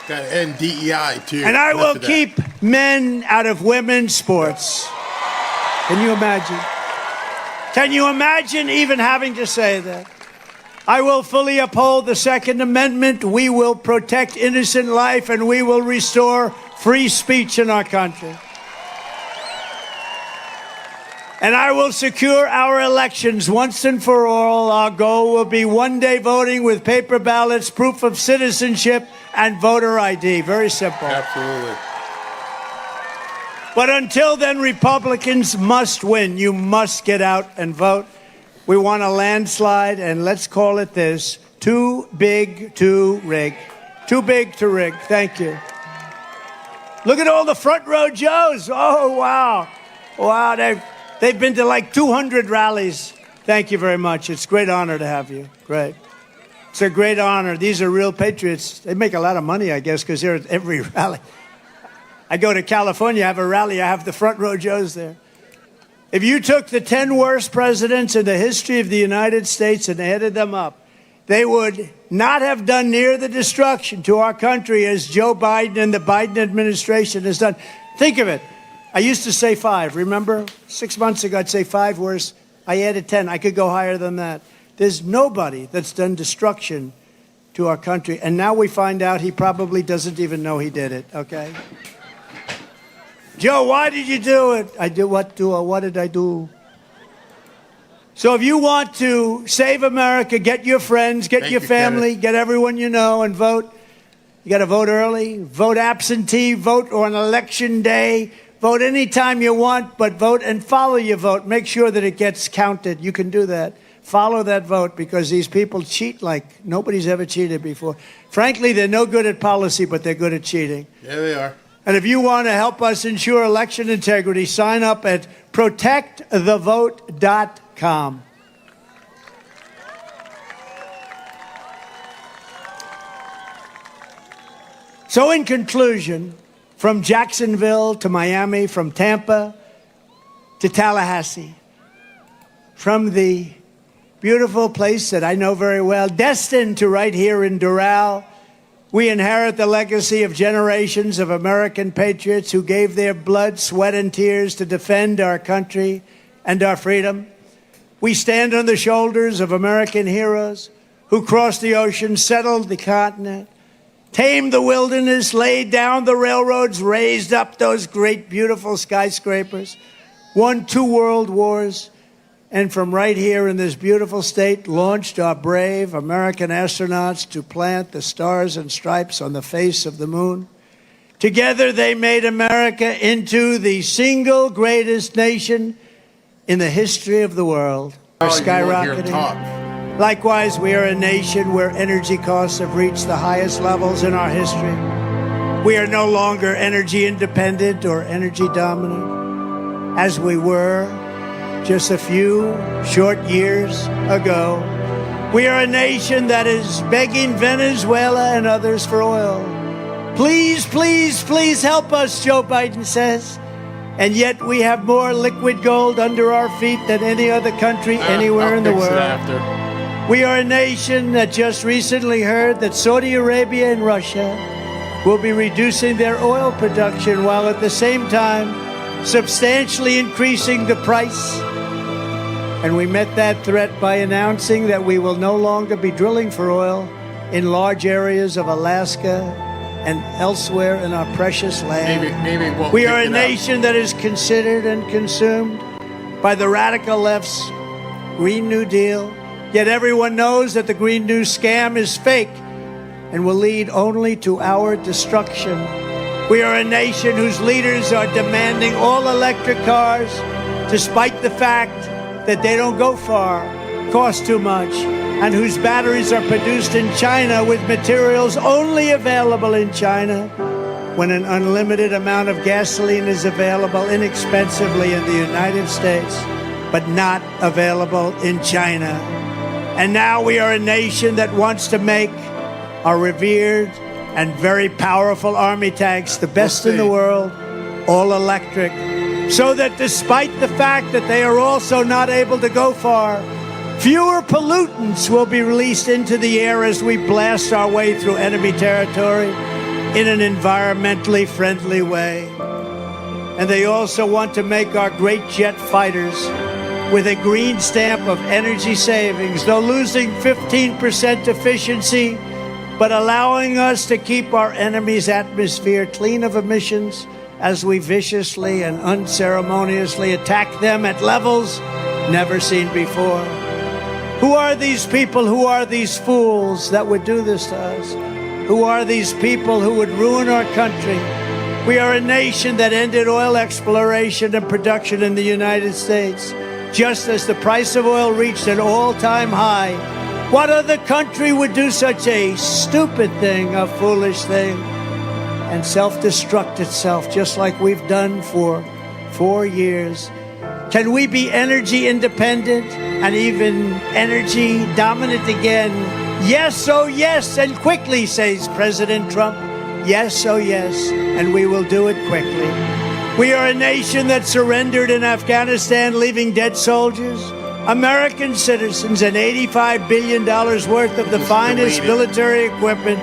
Got to end DEI, too. And I will keep men out of women's sports. Can you imagine? Can you imagine even having to say that? I will fully uphold the Second Amendment. We will protect innocent life, and we will restore free speech in our country. And I will secure our elections once and for all. Our goal will be 1 day voting with paper ballots, proof of citizenship, and voter ID. Very simple. Absolutely. But until then, Republicans must win. You must get out and vote. We want a landslide, and let's call it this: too big to rig. Too big to rig. Thank you. Look at all the front row Joes. Oh, wow. Wow, they've been to like 200 rallies. Thank you very much. It's a great honor to have you. Great. It's a great honor. These are real patriots. They make a lot of money, I guess, because they're at every rally. I go to California, I have a rally, I have the front row Joes there. If you took the 10 worst presidents in the history of the United States and added them up, they would not have done near the destruction to our country as Joe Biden and the Biden administration has done. Think of it. I used to say 5, remember? 6 months ago, I'd say 5 worse. I added 10. I could go higher than that. There's nobody that's done destruction to our country. And now we find out he probably doesn't even know he did it, okay? Joe, why did you do it? What did I do? So if you want to save America, get your friends, get your family, get everyone you know, and vote. You got to vote early, vote absentee, vote on election day. Vote anytime you want, but vote and follow your vote. Make sure that it gets counted. You can do that. Follow that vote because these people cheat like nobody's ever cheated before. Frankly, they're no good at policy, but they're good at cheating. Yeah, they are. And if you want to help us ensure election integrity, sign up at protectthevote.com. So in conclusion, from Jacksonville to Miami, from Tampa to Tallahassee, from the beautiful place that I know very well, destined to right here in Doral. We inherit the legacy of generations of American patriots who gave their blood, sweat, and tears to defend our country and our freedom. We stand on the shoulders of American heroes who crossed the ocean, settled the continent, tamed the wilderness, laid down the railroads, raised up those great, beautiful skyscrapers, won 2 world wars, and from right here in this beautiful state, launched our brave American astronauts to plant the stars and stripes on the face of the moon. Together, they made America into the single greatest nation in the history of the world. We're skyrocketing. Likewise, we are a nation where energy costs have reached the highest levels in our history. We are no longer energy independent or energy dominant, as we were just a few short years ago. We are a nation that is begging Venezuela and others for oil. Please, please, please help us, Joe Biden says. And yet we have more liquid gold under our feet than any other country anywhere in the world. We are a nation that just recently heard that Saudi Arabia and Russia will be reducing their oil production while at the same time substantially increasing the price. And we met that threat by announcing that we will no longer be drilling for oil in large areas of Alaska and elsewhere in our precious land. We are a nation that is considered and consumed by the radical left's Green New Deal. Yet everyone knows that the Green New scam is fake and will lead only to our destruction. We are a nation whose leaders are demanding all electric cars, despite the fact that they don't go far, cost too much, and whose batteries are produced in China with materials only available in China, when an unlimited amount of gasoline is available inexpensively in the United States, but not available in China. And now we are a nation that wants to make our revered and very powerful army tanks, the best in the world, all electric, so that despite the fact that they are also not able to go far, fewer pollutants will be released into the air as we blast our way through enemy territory in an environmentally friendly way. And they also want to make our great jet fighters with a green stamp of energy savings, though losing 15% efficiency, but allowing us to keep our enemy's atmosphere clean of emissions as we viciously and unceremoniously attack them at levels never seen before. Who are these people? Who are these fools that would do this to us? Who are these people who would ruin our country? We are a nation that ended oil exploration and production in the United States, just as the price of oil reached an all-time high. What other country would do such a stupid thing, a foolish thing, and self-destruct itself, just like we've done for 4 years? Can we be energy independent and even energy dominant again? Yes, oh yes, and quickly, says President Trump. Yes, oh yes, and we will do it quickly. We are a nation that surrendered in Afghanistan, leaving dead soldiers, American citizens, and $85 billion worth of the finest military equipment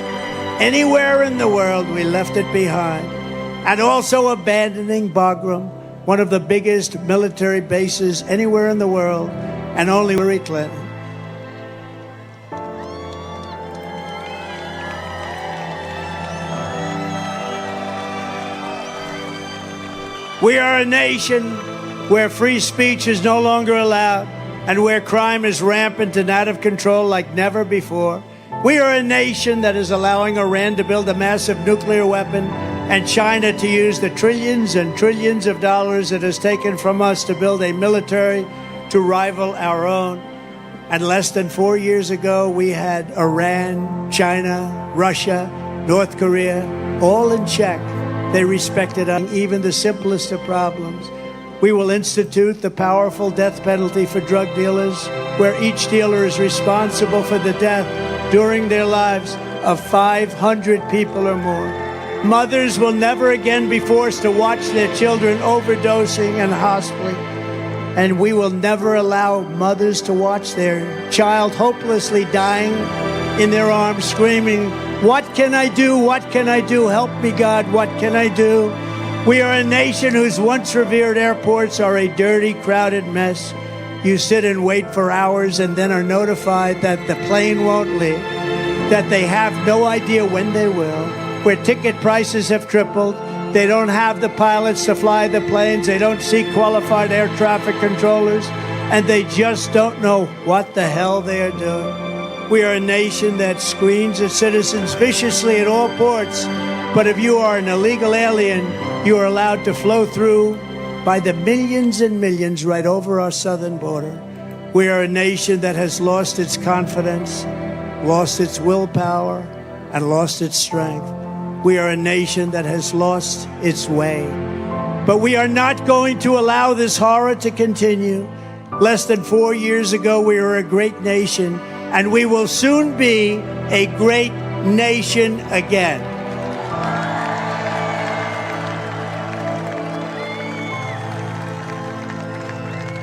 anywhere in the world. We left it behind. And also abandoning Bagram, one of the biggest military bases anywhere in the world, and only Hillary Clinton. We are a nation where free speech is no longer allowed and where crime is rampant and out of control like never before. We are a nation that is allowing Iran to build a massive nuclear weapon and China to use the trillions and trillions of dollars it has taken from us to build a military to rival our own. And less than 4 years ago, we had Iran, China, Russia, North Korea, all in check. They respected us, even the simplest of problems. We will institute the powerful death penalty for drug dealers, where each dealer is responsible for the death during their lives of 500 people or more. Mothers will never again be forced to watch their children overdosing and hospitaling. And we will never allow mothers to watch their child hopelessly dying in their arms, screaming, "What can I do? What can I do? Help me, God, what can I do?" We are a nation whose once revered airports are a dirty, crowded mess. You sit and wait for hours and then are notified that the plane won't leave, that they have no idea when they will, where ticket prices have tripled. They don't have the pilots to fly the planes. They don't see qualified air traffic controllers, and they just don't know what the hell they are doing. We are a nation that screens its citizens viciously at all ports, but if you are an illegal alien, you are allowed to flow through by the millions and millions right over our southern border. We are a nation that has lost its confidence, lost its willpower, and lost its strength. We are a nation that has lost its way. But we are not going to allow this horror to continue. Less than 4 years ago, we were a great nation, and we will soon be a great nation again.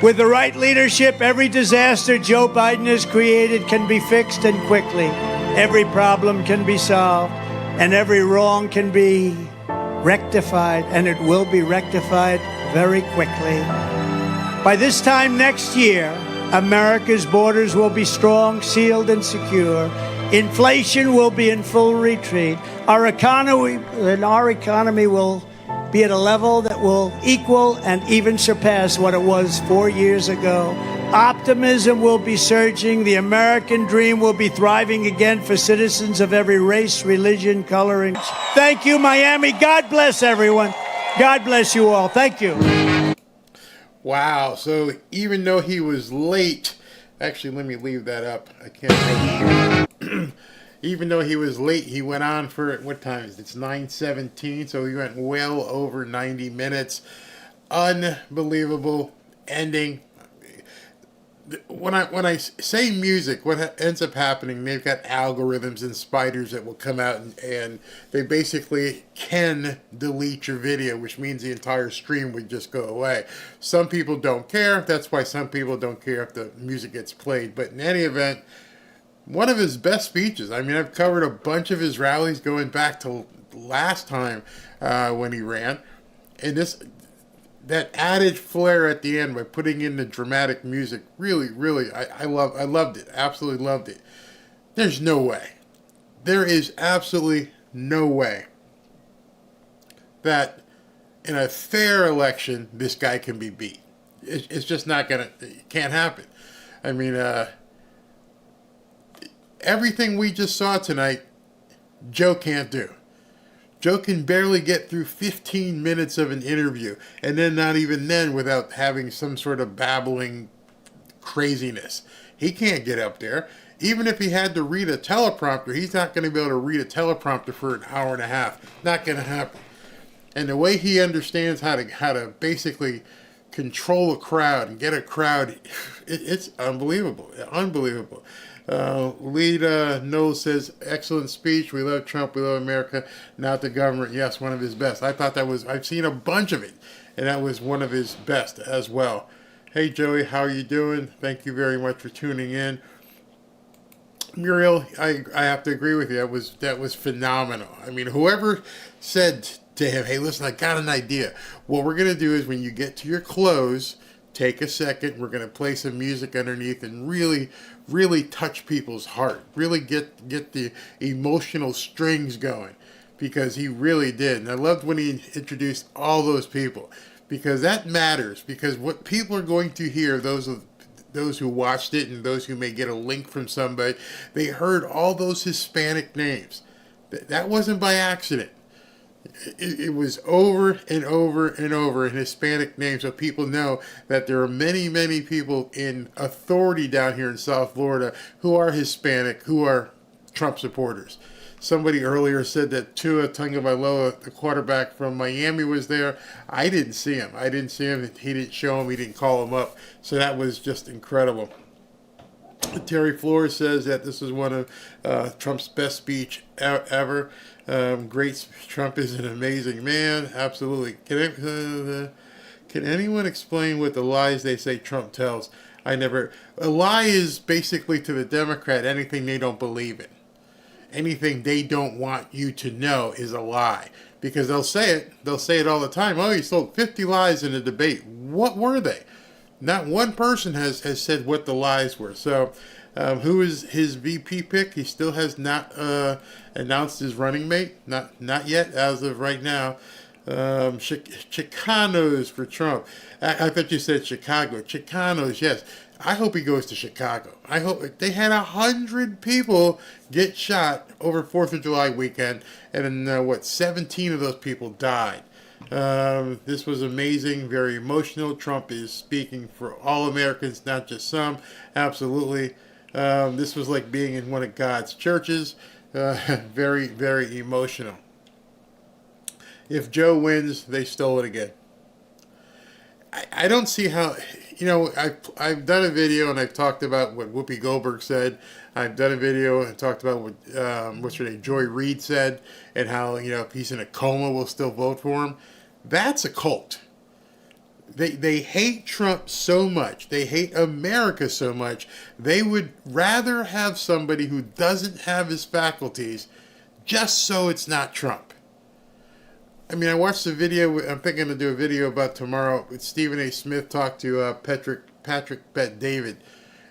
With the right leadership, every disaster Joe Biden has created can be fixed, and quickly. Every problem can be solved, and every wrong can be rectified, and it will be rectified very quickly. By this time next year, America's borders will be strong, sealed, and secure. Inflation will be in full retreat. Our economy will be at a level that will equal and even surpass what it was 4 years ago. Optimism will be surging. The American dream will be thriving again for citizens of every race, religion, color, and... Thank you, Miami. God bless everyone. God bless you all. Thank you. Wow. So even though he was late, actually, let me leave that up. I can't. Even though he was late, he went on for, what time is it? It's 9:17, so he went well over 90 minutes. Unbelievable ending. When I say music, what ends up happening, they've got algorithms and spiders that will come out and they basically can delete your video, which means the entire stream would just go away. Some people don't care. That's why some people don't care if the music gets played. But in any event, one of his best speeches. I mean, I've covered a bunch of his rallies going back to last time when he ran. And that added flair at the end by putting in the dramatic music, really, I loved it. Absolutely loved it. There's no way. There is absolutely no way that in a fair election, this guy can be beat. It's just not gonna, it can't happen. I mean, everything we just saw tonight, Joe can't do. Joe can barely get through 15 minutes of an interview, and then not even then without having some sort of babbling craziness. He can't get up there. Even if he had to read a teleprompter, he's not going to be able to read a teleprompter for an hour and a half. Not going to happen. And the way he understands how to basically control a crowd and get a crowd, it's unbelievable. Unbelievable. Lead Knowles says, excellent speech. We love Trump. We love America. Not the government. Yes, one of his best. I thought that was, I've seen a bunch of it, and that was one of his best as well. Hey, Joey, how are you doing? Thank you very much for tuning in. Muriel, I have to agree with you. That was phenomenal. I mean, whoever said to him, hey, listen, I got an idea. What we're going to do is when you get to your close, take a second. We're going to play some music underneath and really touch people's heart. Really get the emotional strings going, because he really did. And I loved when he introduced all those people, because that matters. Because what people are going to hear, those who watched it and those who may get a link from somebody, they heard all those Hispanic names. That wasn't by accident. It was over and over and over in Hispanic names, so people know that there are many, many people in authority down here in South Florida who are Hispanic, who are Trump supporters. Somebody earlier said that Tua Tagovailoa, the quarterback from Miami, was there. I didn't see him. He didn't show him. He didn't call him up. So that was just incredible. Terry Flores says that this is one of Trump's best speech ever. Great. Trump is an amazing man. Absolutely. Can anyone explain what the lies they say Trump tells? I never. A lie is basically to the Democrat anything they don't believe in. Anything they don't want you to know is a lie. Because they'll say it. They'll say it all the time. Oh, he sold 50 lies in a debate. What were they? Not one person has said what the lies were. So, who is his VP pick? He still has not announced his running mate. Not yet, as of right now. Chicanos for Trump. I thought you said Chicago. Chicanos, yes. I hope he goes to Chicago. I hope they had 100 people get shot over 4th of July weekend, and then 17 of those people died. This was amazing, very emotional. Trump is speaking for all Americans, not just some. Absolutely. This was like being in one of God's churches. Very, very emotional. If Joe wins, they stole it again. I don't see how, I've done a video and I've talked about what Whoopi Goldberg said. I've done a video and talked about what Joy Reid said, and how, if he's in a coma, we'll still vote for him. That's a cult. They hate Trump so much. They hate America so much. They would rather have somebody who doesn't have his faculties just so it's not Trump. I mean, I watched the video. I'm thinking to do a video about tomorrow. With Stephen A. Smith talk to Patrick Bet-David,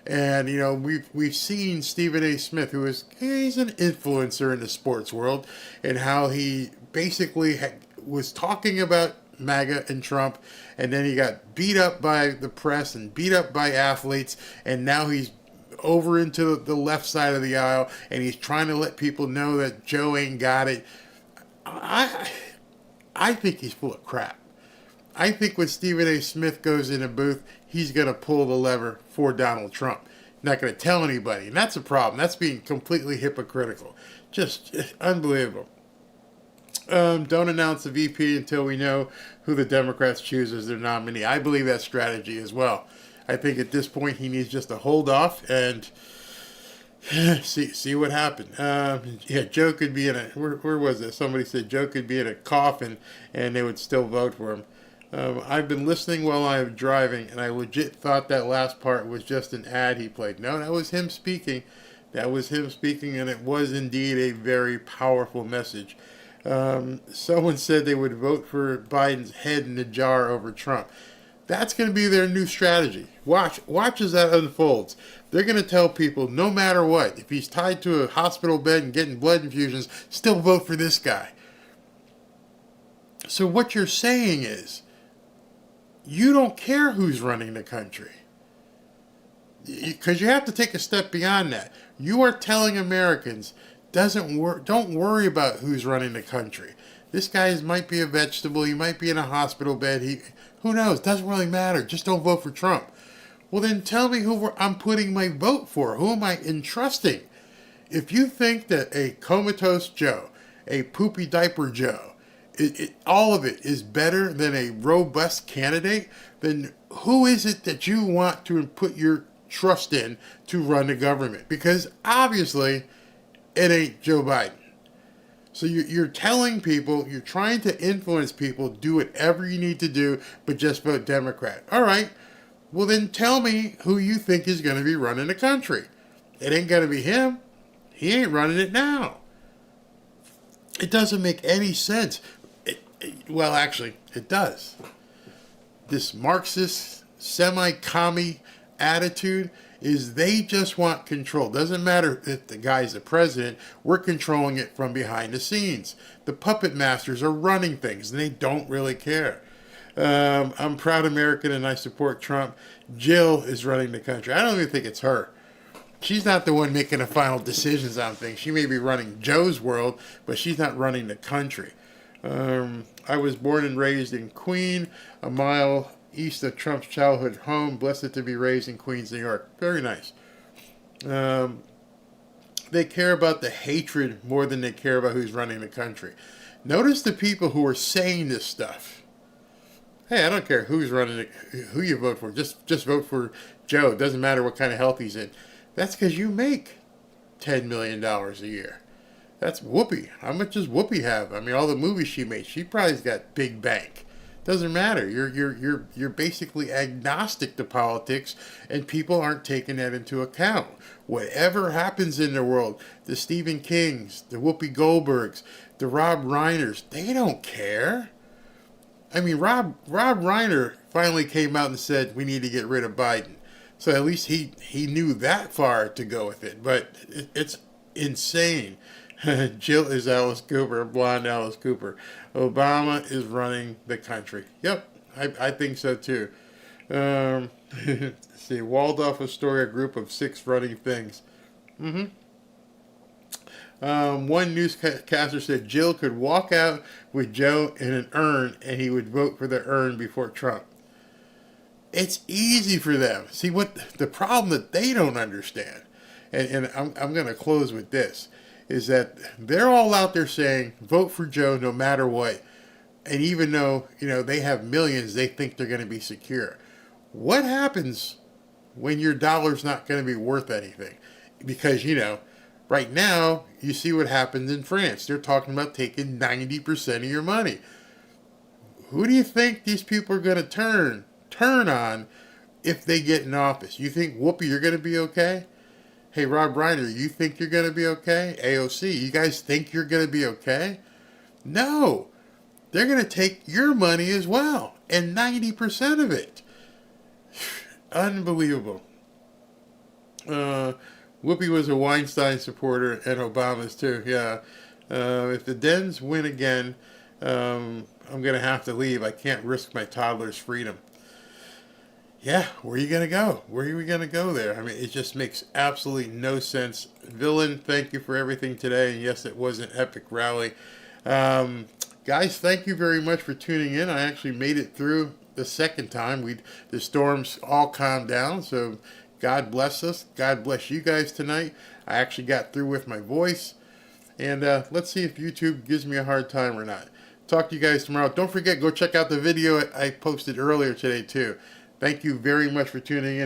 and we've seen Stephen A. Smith, he's an influencer in the sports world, and how he basically was talking about MAGA and Trump, and then he got beat up by the press and beat up by athletes, and now he's over into the left side of the aisle, and he's trying to let people know that Joe ain't got it. I think he's full of crap. I think when Stephen A. Smith goes in a booth, he's going to pull the lever for Donald Trump. Not going to tell anybody. And that's a problem. That's being completely hypocritical. Just unbelievable. Don't announce the VP until we know who the Democrats choose as their nominee. I believe that strategy as well. I think at this point he needs just to hold off and see what happened. Joe could be in a, where was it? Somebody said Joe could be in a coffin and they would still vote for him. I've been listening while I'm driving, and I legit thought that last part was just an ad he played. No, that was him speaking. That was him speaking, and it was indeed a very powerful message. Someone said they would vote for Biden's head in the jar over Trump. That's going to be their new strategy. Watch as that unfolds. They're going to tell people, no matter what, if he's tied to a hospital bed and getting blood infusions, still vote for this guy. So what you're saying is, you don't care who's running the country. Because you have to take a step beyond that. You are telling Americans, don't worry about who's running the country. This guy might be a vegetable. He might be in a hospital bed. Who knows? Doesn't really matter. Just don't vote for Trump. Well, then tell me who I'm putting my vote for. Who am I entrusting? If you think that a comatose Joe, a poopy diaper Joe, all of it is better than a robust candidate, then who is it that you want to put your trust in to run the government? Because obviously it ain't Joe Biden. So you're telling people, you're trying to influence people, do whatever you need to do, but just vote Democrat. All right. Well, then tell me who you think is going to be running the country. It ain't going to be him. He ain't running it now. It doesn't make any sense. Well, actually, it does. This Marxist, semi-commie attitude is they just want control. Doesn't matter if the guy's the president. We're controlling it from behind the scenes. The puppet masters are running things, and they don't really care. I'm proud American, and I support Trump. Jill is running the country. I don't even think it's her. She's not the one making the final decisions on things. She may be running Joe's world, but she's not running the country. I was born and raised in Queen, a mile east of Trump's childhood home. Blessed to be raised in Queens, New York. Very nice. They care about the hatred more than they care about who's running the country. Notice the people who are saying this stuff. Hey, I don't care who's running it, who you vote for. Just vote for Joe. It doesn't matter what kind of health he's in. That's because you make $10 million a year. That's Whoopi. How much does Whoopi have? I mean, all the movies she made, she probably's got big bank. Doesn't matter. You're basically agnostic to politics, and people aren't taking that into account. Whatever happens in the world, the Stephen Kings, the Whoopi Goldbergs, the Rob Reiners, they don't care. I mean, Rob Reiner finally came out and said we need to get rid of Biden. So at least he knew that far to go with it. But it's insane. Jill is Alice Cooper, blonde Alice Cooper. Obama is running the country. Yep, I think so too. Let's see, Waldorf Astoria group of 6 running things. One newscaster said Jill could walk out with Joe in an urn and he would vote for the urn before Trump. It's easy for them. See, what the problem that they don't understand, and I'm going to close with this, is that they're all out there saying, vote for Joe no matter what. And even though, they have millions, they think they're going to be secure. What happens when your dollar's not going to be worth anything? Because, right now, you see what happens in France. They're talking about taking 90% of your money. Who do you think these people are going to turn on if they get in office? You think, Whoopi, you're going to be okay? Hey, Rob Reiner, you think you're going to be okay? AOC, you guys think you're going to be okay? No. They're going to take your money as well. And 90% of it. Unbelievable. Whoopi was a Weinstein supporter and Obama's too. Yeah. If the Dems win again, I'm going to have to leave. I can't risk my toddler's freedom. Yeah, where are you going to go? Where are we going to go there? I mean, it just makes absolutely no sense. Villain, thank you for everything today. And yes, it was an epic rally. Guys, thank you very much for tuning in. I actually made it through the second time. The storms all calmed down, so God bless us. God bless you guys tonight. I actually got through with my voice. And let's see if YouTube gives me a hard time or not. Talk to you guys tomorrow. Don't forget, go check out the video I posted earlier today, too. Thank you very much for tuning in.